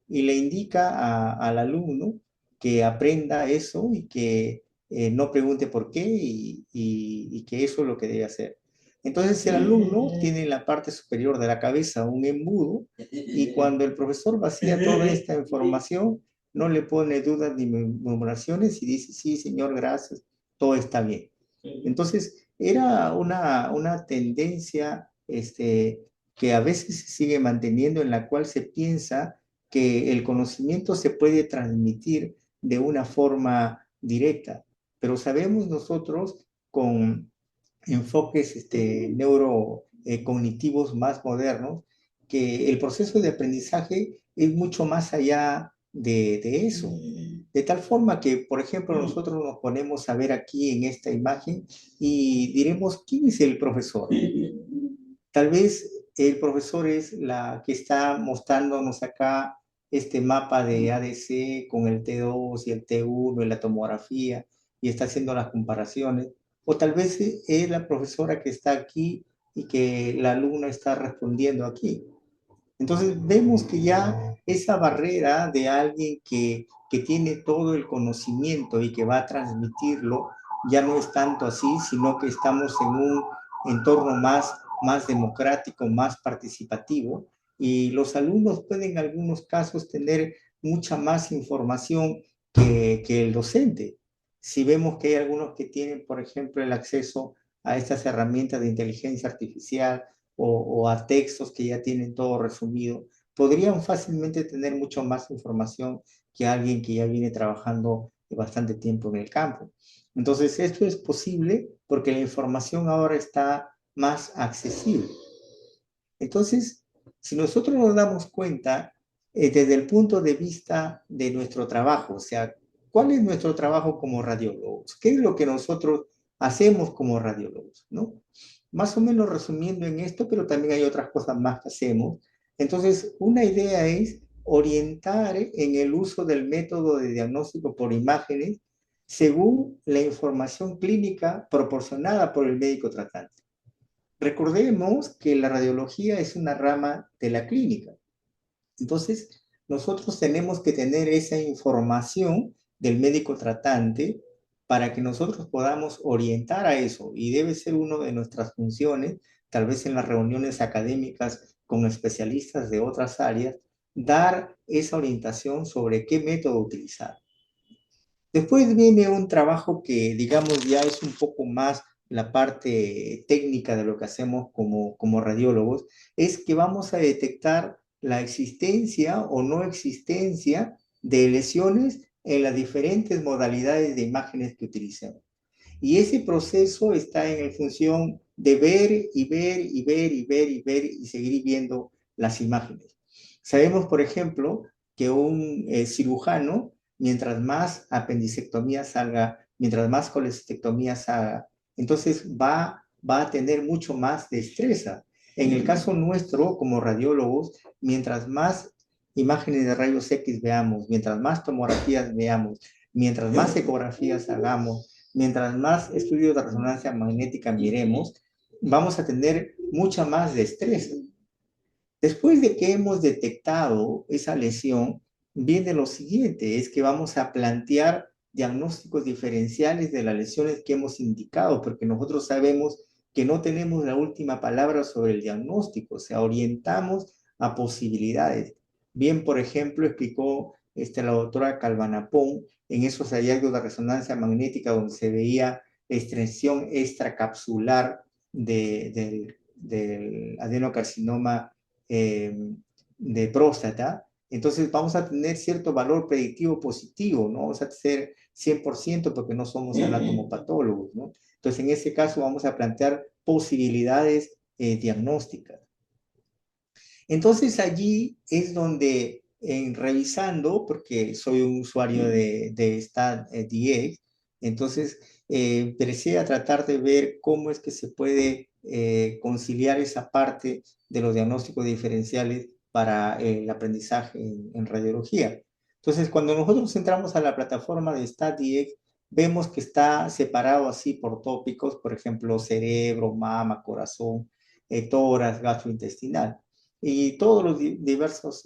y le indica al alumno que aprenda eso y que no pregunte por qué y que eso es lo que debe hacer. Entonces el alumno tiene en la parte superior de la cabeza un embudo y cuando el profesor vacía toda esta información, no le pone dudas ni murmuraciones y dice, sí, señor, gracias, todo está bien. Entonces, era una tendencia que a veces se sigue manteniendo en la cual se piensa que el conocimiento se puede transmitir de una forma directa, pero sabemos nosotros con enfoques neurocognitivos más modernos que el proceso de aprendizaje es mucho más allá de eso. De tal forma que, por ejemplo, nosotros nos ponemos a ver aquí en esta imagen y diremos, ¿quién es el profesor? Tal vez el profesor es la que está mostrándonos acá este mapa de ADC con el T2 y el T1 y la tomografía y está haciendo las comparaciones. O tal vez es la profesora que está aquí y que la alumna está respondiendo aquí. Entonces vemos que ya esa barrera de alguien que tiene todo el conocimiento y que va a transmitirlo ya no es tanto así, sino que estamos en un entorno más democrático, más participativo y los alumnos pueden en algunos casos tener mucha más información que el docente. Si vemos que hay algunos que tienen, por ejemplo, el acceso a estas herramientas de inteligencia artificial, o a textos que ya tienen todo resumido, podrían fácilmente tener mucho más información que alguien que ya viene trabajando bastante tiempo en el campo. Entonces, esto es posible porque la información ahora está más accesible. Entonces, si nosotros nos damos cuenta, desde el punto de vista de nuestro trabajo, o sea, ¿cuál es nuestro trabajo como radiólogos? ¿Qué es lo que nosotros hacemos como radiólogos? ¿No? Más o menos resumiendo en esto, pero también hay otras cosas más que hacemos. Entonces, una idea es orientar en el uso del método de diagnóstico por imágenes según la información clínica proporcionada por el médico tratante. Recordemos que la radiología es una rama de la clínica. Entonces, nosotros tenemos que tener esa información del médico tratante para que nosotros podamos orientar a eso. Y debe ser una de nuestras funciones, tal vez en las reuniones académicas con especialistas de otras áreas, dar esa orientación sobre qué método utilizar. Después viene un trabajo que, digamos, ya es un poco más la parte técnica de lo que hacemos como radiólogos, es que vamos a detectar la existencia o no existencia de lesiones en las diferentes modalidades de imágenes que utilicemos. Y ese proceso está en función de ver y ver y ver y ver y ver y seguir viendo las imágenes. Sabemos, por ejemplo, que un cirujano, mientras más apendicectomías haga, mientras más colecistectomías haga, entonces va a tener mucho más destreza. En el caso nuestro, como radiólogos, mientras más imágenes de rayos X veamos, mientras más tomografías veamos, mientras más ecografías hagamos, mientras más estudios de resonancia magnética miremos, vamos a tener mucha más destreza. Después de que hemos detectado esa lesión, viene lo siguiente, es que vamos a plantear diagnósticos diferenciales de las lesiones que hemos indicado, porque nosotros sabemos que no tenemos la última palabra sobre el diagnóstico, o sea, orientamos a posibilidades. Bien, por ejemplo, explicó la doctora Calvanapón en esos hallazgos de resonancia magnética donde se veía extensión extracapsular del adenocarcinoma de próstata. Entonces vamos a tener cierto valor predictivo positivo, no vamos a ser 100% porque no somos anatomopatólogos, ¿no? Entonces en ese caso vamos a plantear posibilidades diagnósticas. Entonces allí es donde, en revisando, porque soy un usuario de StatDX, entonces empecé a tratar de ver cómo es que se puede conciliar esa parte de los diagnósticos diferenciales para el aprendizaje en radiología. Entonces, cuando nosotros entramos a la plataforma de StatDX, vemos que está separado así por tópicos, por ejemplo, cerebro, mama, corazón, tórax, gastrointestinal y todos los diversos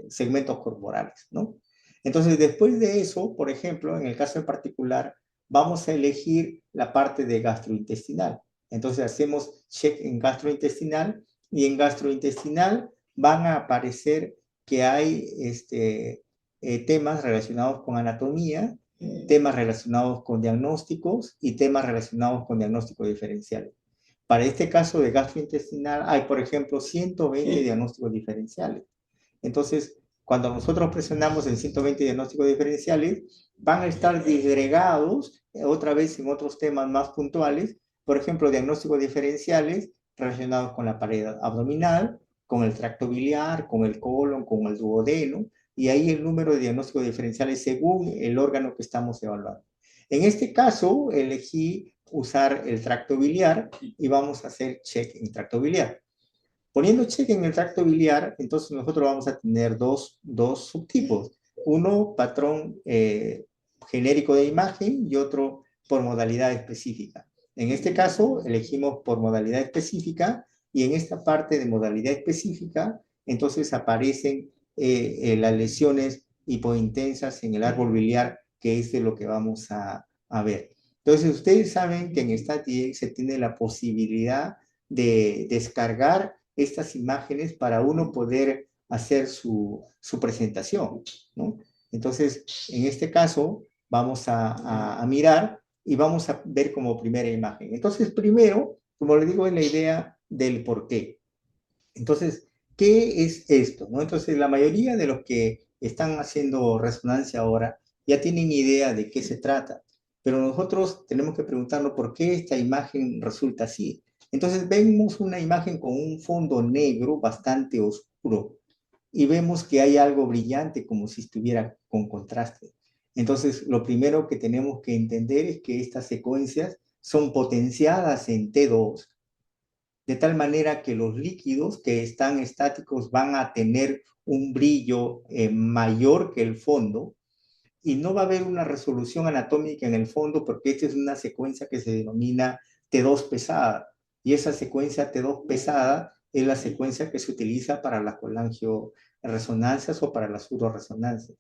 segmentos corporales, ¿no? Entonces, después de eso, por ejemplo, en el caso en particular, vamos a elegir la parte de gastrointestinal. Entonces, hacemos check en gastrointestinal y en gastrointestinal van a aparecer que hay temas relacionados con anatomía, temas relacionados con diagnósticos y temas relacionados con diagnósticos diferenciales. Para este caso de gastrointestinal hay, por ejemplo, 120 diagnósticos diferenciales. Entonces, cuando nosotros presionamos en 120 diagnósticos diferenciales, van a estar disgregados otra vez en otros temas más puntuales, por ejemplo, diagnósticos diferenciales relacionados con la pared abdominal, con el tracto biliar, con el colon, con el duodeno, y ahí el número de diagnósticos diferenciales según el órgano que estamos evaluando. En este caso, elegí usar el tracto biliar y vamos a hacer check en tracto biliar. Poniendo check en el tracto biliar, entonces nosotros vamos a tener dos subtipos. Uno, patrón genérico de imagen y otro por modalidad específica. En este caso, elegimos por modalidad específica y en esta parte de modalidad específica, entonces aparecen las lesiones hipointensas en el árbol biliar, que es de lo que vamos a ver. Entonces, ustedes saben que en StatDX se tiene la posibilidad de descargar estas imágenes para uno poder hacer su presentación, ¿no? Entonces, en este caso, vamos a mirar y vamos a ver como primera imagen. Entonces, primero, como les digo, es la idea del por qué. Entonces, ¿qué es esto, no? Entonces, la mayoría de los que están haciendo resonancia ahora ya tienen idea de qué se trata, pero nosotros tenemos que preguntarnos por qué esta imagen resulta así. Entonces vemos una imagen con un fondo negro bastante oscuro y vemos que hay algo brillante como si estuviera con contraste. Entonces lo primero que tenemos que entender es que estas secuencias son potenciadas en T2, de tal manera que los líquidos que están estáticos van a tener un brillo mayor que el fondo y no va a haber una resolución anatómica en el fondo porque esta es una secuencia que se denomina T2 pesada. Y esa secuencia T2 pesada es la secuencia que se utiliza para las colangioresonancias o para las uroresonancias.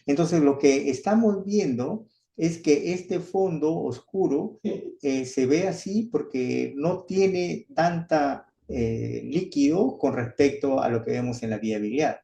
Entonces, lo que estamos viendo es que este fondo oscuro se ve así porque no tiene tanta líquido con respecto a lo que vemos en la vía biliar.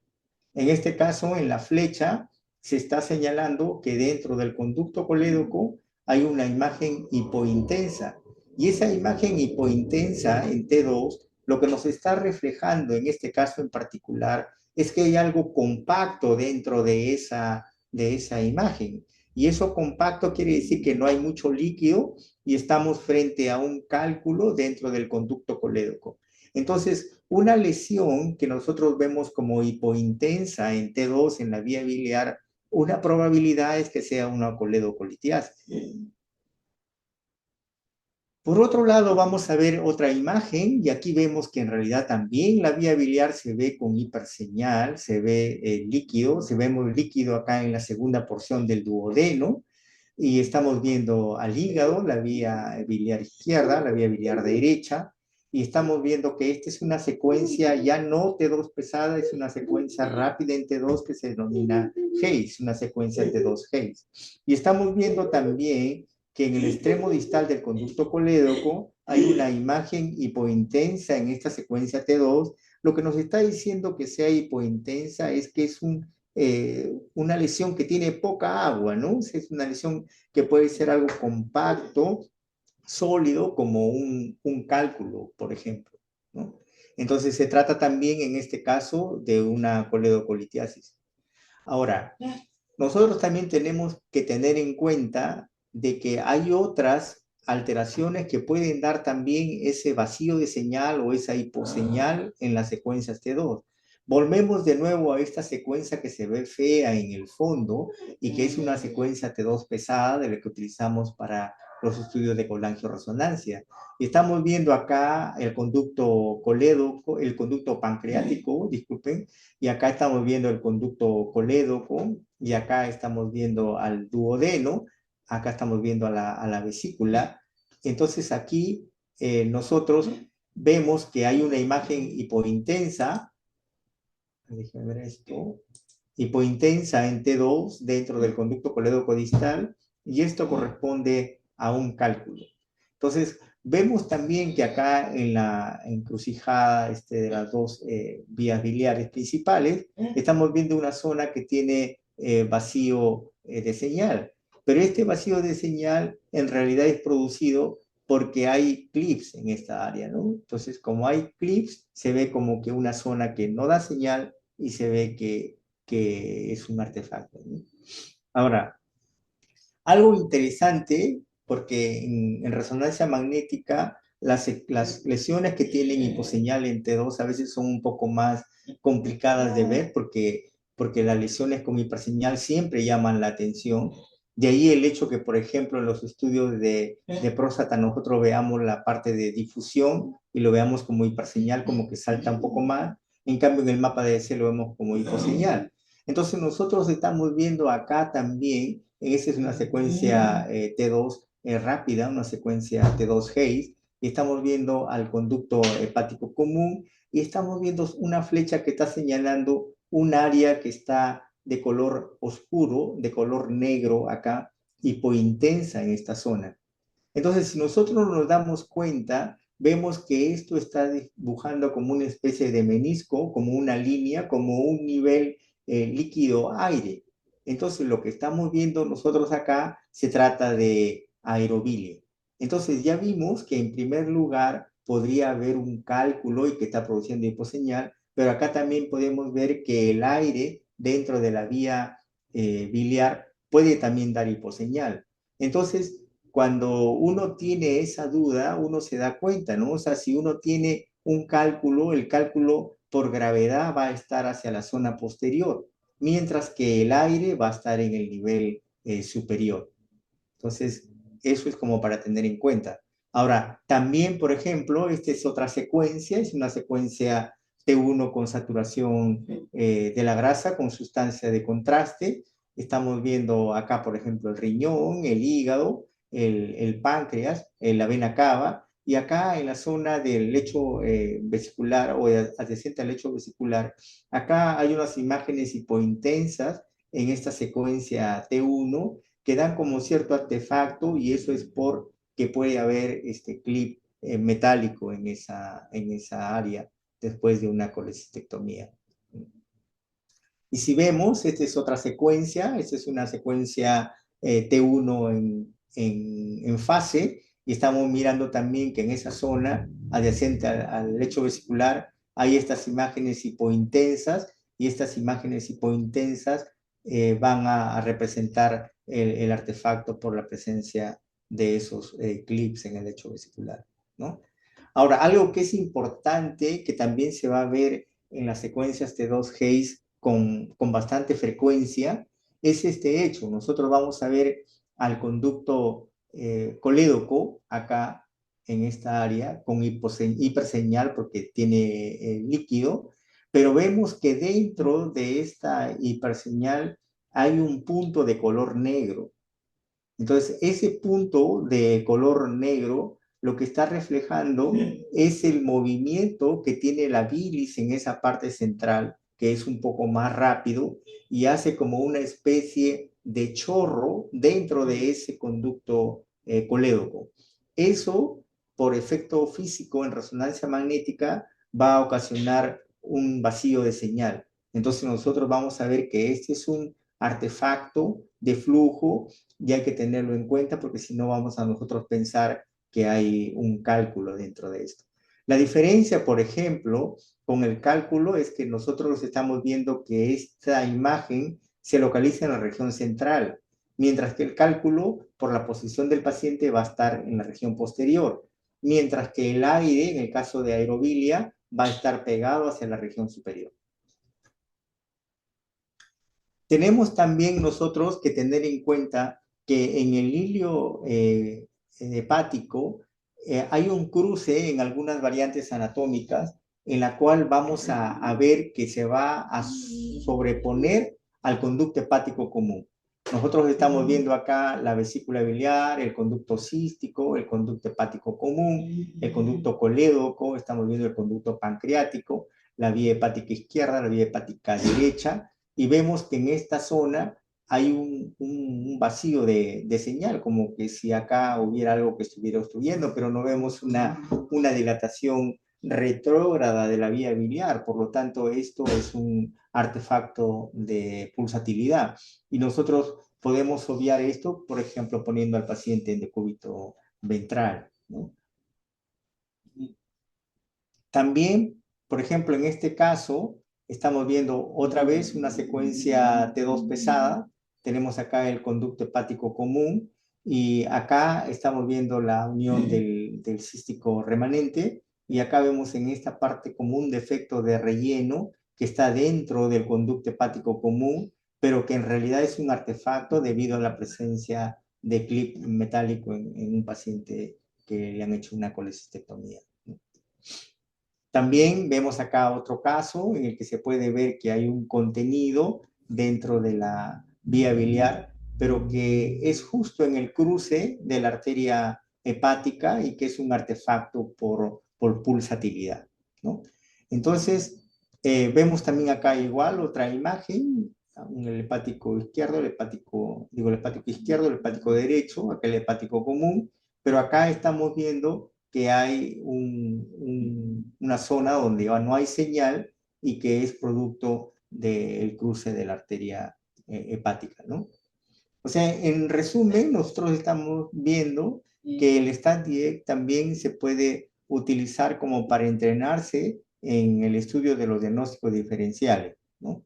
En este caso, en la flecha, se está señalando que dentro del conducto colédoco hay una imagen hipointensa. Y esa imagen hipointensa en T2, lo que nos está reflejando en este caso en particular, es que hay algo compacto dentro de esa imagen. Y eso compacto quiere decir que no hay mucho líquido y estamos frente a un cálculo dentro del conducto colédoco. Entonces, una lesión que nosotros vemos como hipointensa en T2 en la vía biliar, una probabilidad es que sea una coledocolitiasis. Por otro lado, vamos a ver otra imagen y aquí vemos que en realidad también la vía biliar se ve con hiperseñal, se ve líquido, se ve muy líquido acá en la segunda porción del duodeno y estamos viendo al hígado, la vía biliar izquierda, la vía biliar derecha y estamos viendo que esta es una secuencia ya no T2 pesada, es una secuencia rápida en T2 que se denomina Hayes, una secuencia T2 Hayes. Y estamos viendo también que en el extremo distal del conducto colédoco hay una imagen hipointensa en esta secuencia T2. Lo que nos está diciendo que sea hipointensa es que es una lesión que tiene poca agua, ¿no? Es una lesión que puede ser algo compacto, sólido, como un cálculo, por ejemplo, ¿no? Entonces se trata también en este caso de una coledocolitiasis. Ahora, nosotros también tenemos que tener en cuenta de que hay otras alteraciones que pueden dar también ese vacío de señal o esa hiposeñal en las secuencias T2. Volvemos de nuevo a esta secuencia que se ve fea en el fondo y que es una secuencia T2 pesada de la que utilizamos para los estudios de colangioresonancia. Y estamos viendo acá el conducto colédoco, el conducto pancreático, disculpen, y acá estamos viendo el conducto colédoco, y acá estamos viendo al duodeno, acá estamos viendo a la vesícula. Entonces aquí nosotros vemos que hay una imagen hipointensa, déjenme ver esto, hipointensa en T2 dentro del conducto colédoco distal, y esto corresponde a un cálculo. Entonces, vemos también que acá en la encrucijada de las dos vías biliares principales, estamos viendo una zona que tiene vacío de señal. Pero este vacío de señal en realidad es producido porque hay clips en esta área, ¿no? Entonces, como hay clips, se ve como que una zona que no da señal y se ve que es un artefacto, ¿no? Ahora, algo interesante, porque en resonancia magnética las lesiones que tienen hiposeñal en T2 a veces son un poco más complicadas de ver porque las lesiones con hiperseñal siempre llaman la atención. De ahí el hecho que, por ejemplo, en los estudios de próstata nosotros veamos la parte de difusión y lo veamos como hiperseñal, como que salta un poco más. En cambio, en el mapa de EC lo vemos como hiposeñal. Entonces nosotros estamos viendo acá también, esa es una secuencia T2 rápida, una secuencia T2 Hayes, y estamos viendo al conducto hepático común, y estamos viendo una flecha que está señalando un área que está de color oscuro, de color negro acá, hipointensa en esta zona. Entonces, si nosotros nos damos cuenta, vemos que esto está dibujando como una especie de menisco, como una línea, como un nivel líquido-aire. Entonces, lo que estamos viendo nosotros acá se trata de aerobilio. Entonces, ya vimos que en primer lugar podría haber un cálculo y que está produciendo hiposeñal, pero acá también podemos ver que el aire dentro de la vía biliar puede también dar hiposeñal. Entonces, cuando uno tiene esa duda, uno se da cuenta, ¿no? O sea, si uno tiene un cálculo, el cálculo por gravedad va a estar hacia la zona posterior, mientras que el aire va a estar en el nivel superior. Entonces, eso es como para tener en cuenta. Ahora, también, por ejemplo, esta es otra secuencia, es una secuencia T1 con saturación de la grasa con sustancia de contraste. Estamos viendo acá, por ejemplo, el riñón, el hígado, el páncreas, la vena cava, y acá en la zona del lecho vesicular o adyacente al lecho vesicular, acá hay unas imágenes hipointensas en esta secuencia T1 que dan como cierto artefacto, y eso es porque puede haber este clip metálico en esa área después de una colecistectomía. Y si vemos, esta es otra secuencia, esta es una secuencia T1 en fase, y estamos mirando también que en esa zona adyacente al lecho vesicular hay estas imágenes hipointensas, y estas imágenes hipointensas van a representar el artefacto por la presencia de esos clips en el lecho vesicular, ¿no? Ahora, algo que es importante, que también se va a ver en las secuencias T2 Hayes con bastante frecuencia, es este hecho. Nosotros vamos a ver al conducto colédoco acá en esta área con hiperseñal porque tiene líquido, pero vemos que dentro de esta hiperseñal hay un punto de color negro. Entonces, ese punto de color negro lo que está reflejando es el movimiento que tiene la bilis en esa parte central, que es un poco más rápido y hace como una especie de chorro dentro de ese conducto colédoco. Eso por efecto físico en resonancia magnética va a ocasionar un vacío de señal. Entonces nosotros vamos a ver que este es un artefacto de flujo y hay que tenerlo en cuenta porque si no vamos a nosotros pensar que hay un cálculo dentro de esto. La diferencia, por ejemplo, con el cálculo es que nosotros estamos viendo que esta imagen se localiza en la región central, mientras que el cálculo, por la posición del paciente, va a estar en la región posterior, mientras que el aire, en el caso de aerobilia, va a estar pegado hacia la región superior. Tenemos también nosotros que tener en cuenta que en el hilio hepático hay un cruce en algunas variantes anatómicas en la cual vamos a ver que se va a sobreponer al conducto hepático común. Nosotros estamos viendo acá la vesícula biliar, el conducto cístico, el conducto hepático común, el conducto colédoco, estamos viendo el conducto pancreático, la vía hepática izquierda, la vía hepática derecha, y vemos que en esta zona hay un vacío de señal, como que si acá hubiera algo que estuviera obstruyendo, pero no vemos una dilatación retrógrada de la vía biliar, por lo tanto esto es un artefacto de pulsatilidad y nosotros podemos obviar esto, por ejemplo, poniendo al paciente en decúbito ventral, ¿no? También, por ejemplo, en este caso, estamos viendo otra vez una secuencia T2 pesada. Tenemos acá el conducto hepático común y acá estamos viendo la unión del cístico remanente y acá vemos en esta parte como un defecto de relleno que está dentro del conducto hepático común, pero que en realidad es un artefacto debido a la presencia de clip metálico en un paciente que le han hecho una colecistectomía. También vemos acá otro caso en el que se puede ver que hay un contenido dentro de la vía biliar, pero que es justo en el cruce de la arteria hepática y que es un artefacto por pulsatilidad, ¿no? Entonces, vemos también acá igual otra imagen, el hepático izquierdo, el hepático izquierdo, el hepático derecho, acá el hepático común, pero acá estamos viendo que hay una zona donde no hay señal y que es producto del cruce de la arteria hepática, ¿no? O sea, en resumen, nosotros estamos viendo que el StatDiag también se puede utilizar como para entrenarse en el estudio de los diagnósticos diferenciales, ¿no?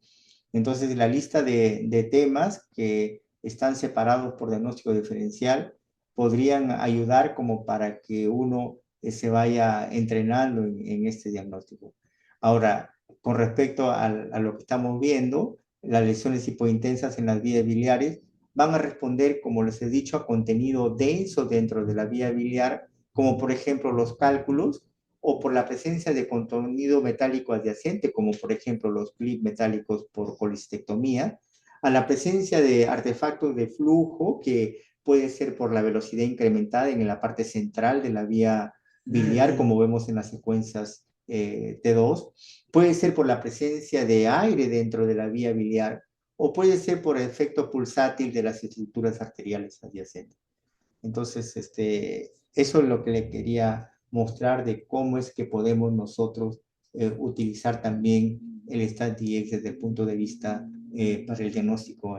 Entonces, la lista de temas que están separados por diagnóstico diferencial podrían ayudar como para que uno se vaya entrenando en este diagnóstico. Ahora, con respecto a lo que estamos viendo, las lesiones hipointensas en las vías biliares van a responder, como les he dicho, a contenido denso dentro de la vía biliar, como por ejemplo los cálculos, o por la presencia de contenido metálico adyacente, como por ejemplo los clips metálicos por colecistectomía, a la presencia de artefactos de flujo, que puede ser por la velocidad incrementada en la parte central de la vía biliar, como vemos en las secuencias T2, puede ser por la presencia de aire dentro de la vía biliar, o puede ser por el efecto pulsátil de las estructuras arteriales adyacentes. Entonces, eso es lo que le quería mostrar de cómo es que podemos nosotros utilizar también el StatDX desde el punto de vista para el diagnóstico,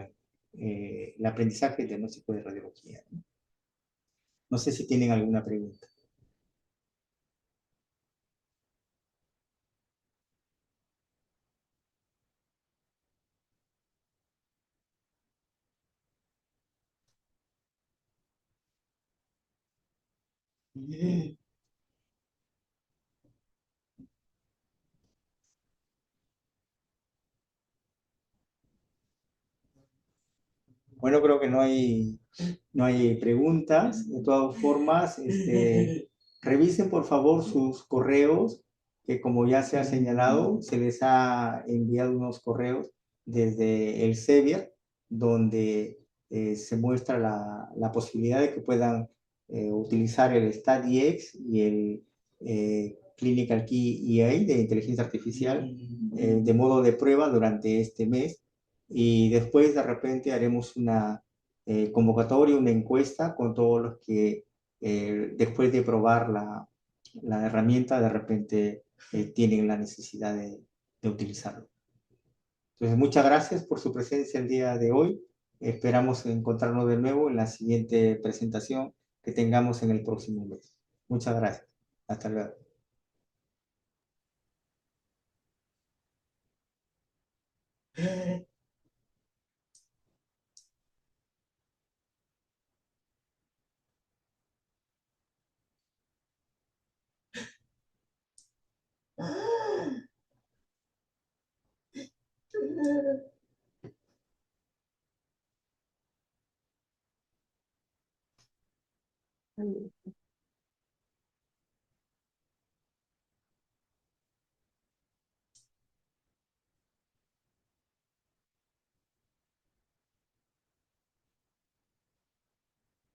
el aprendizaje y el diagnóstico de radiología. No sé si tienen alguna pregunta. Bueno, creo que no hay preguntas. De todas formas, revisen por favor sus correos, que como ya se ha señalado, se les ha enviado unos correos desde el Sevier, donde se muestra la posibilidad de que puedan utilizar el StatDX y el Clinical Key EA de inteligencia artificial de modo de prueba durante este mes. Y después de repente haremos una convocatoria, una encuesta con todos los que después de probar la herramienta, de repente tienen la necesidad de utilizarlo. Entonces, muchas gracias por su presencia el día de hoy. Esperamos encontrarnos de nuevo en la siguiente presentación que tengamos en el próximo mes. Muchas gracias. Hasta luego.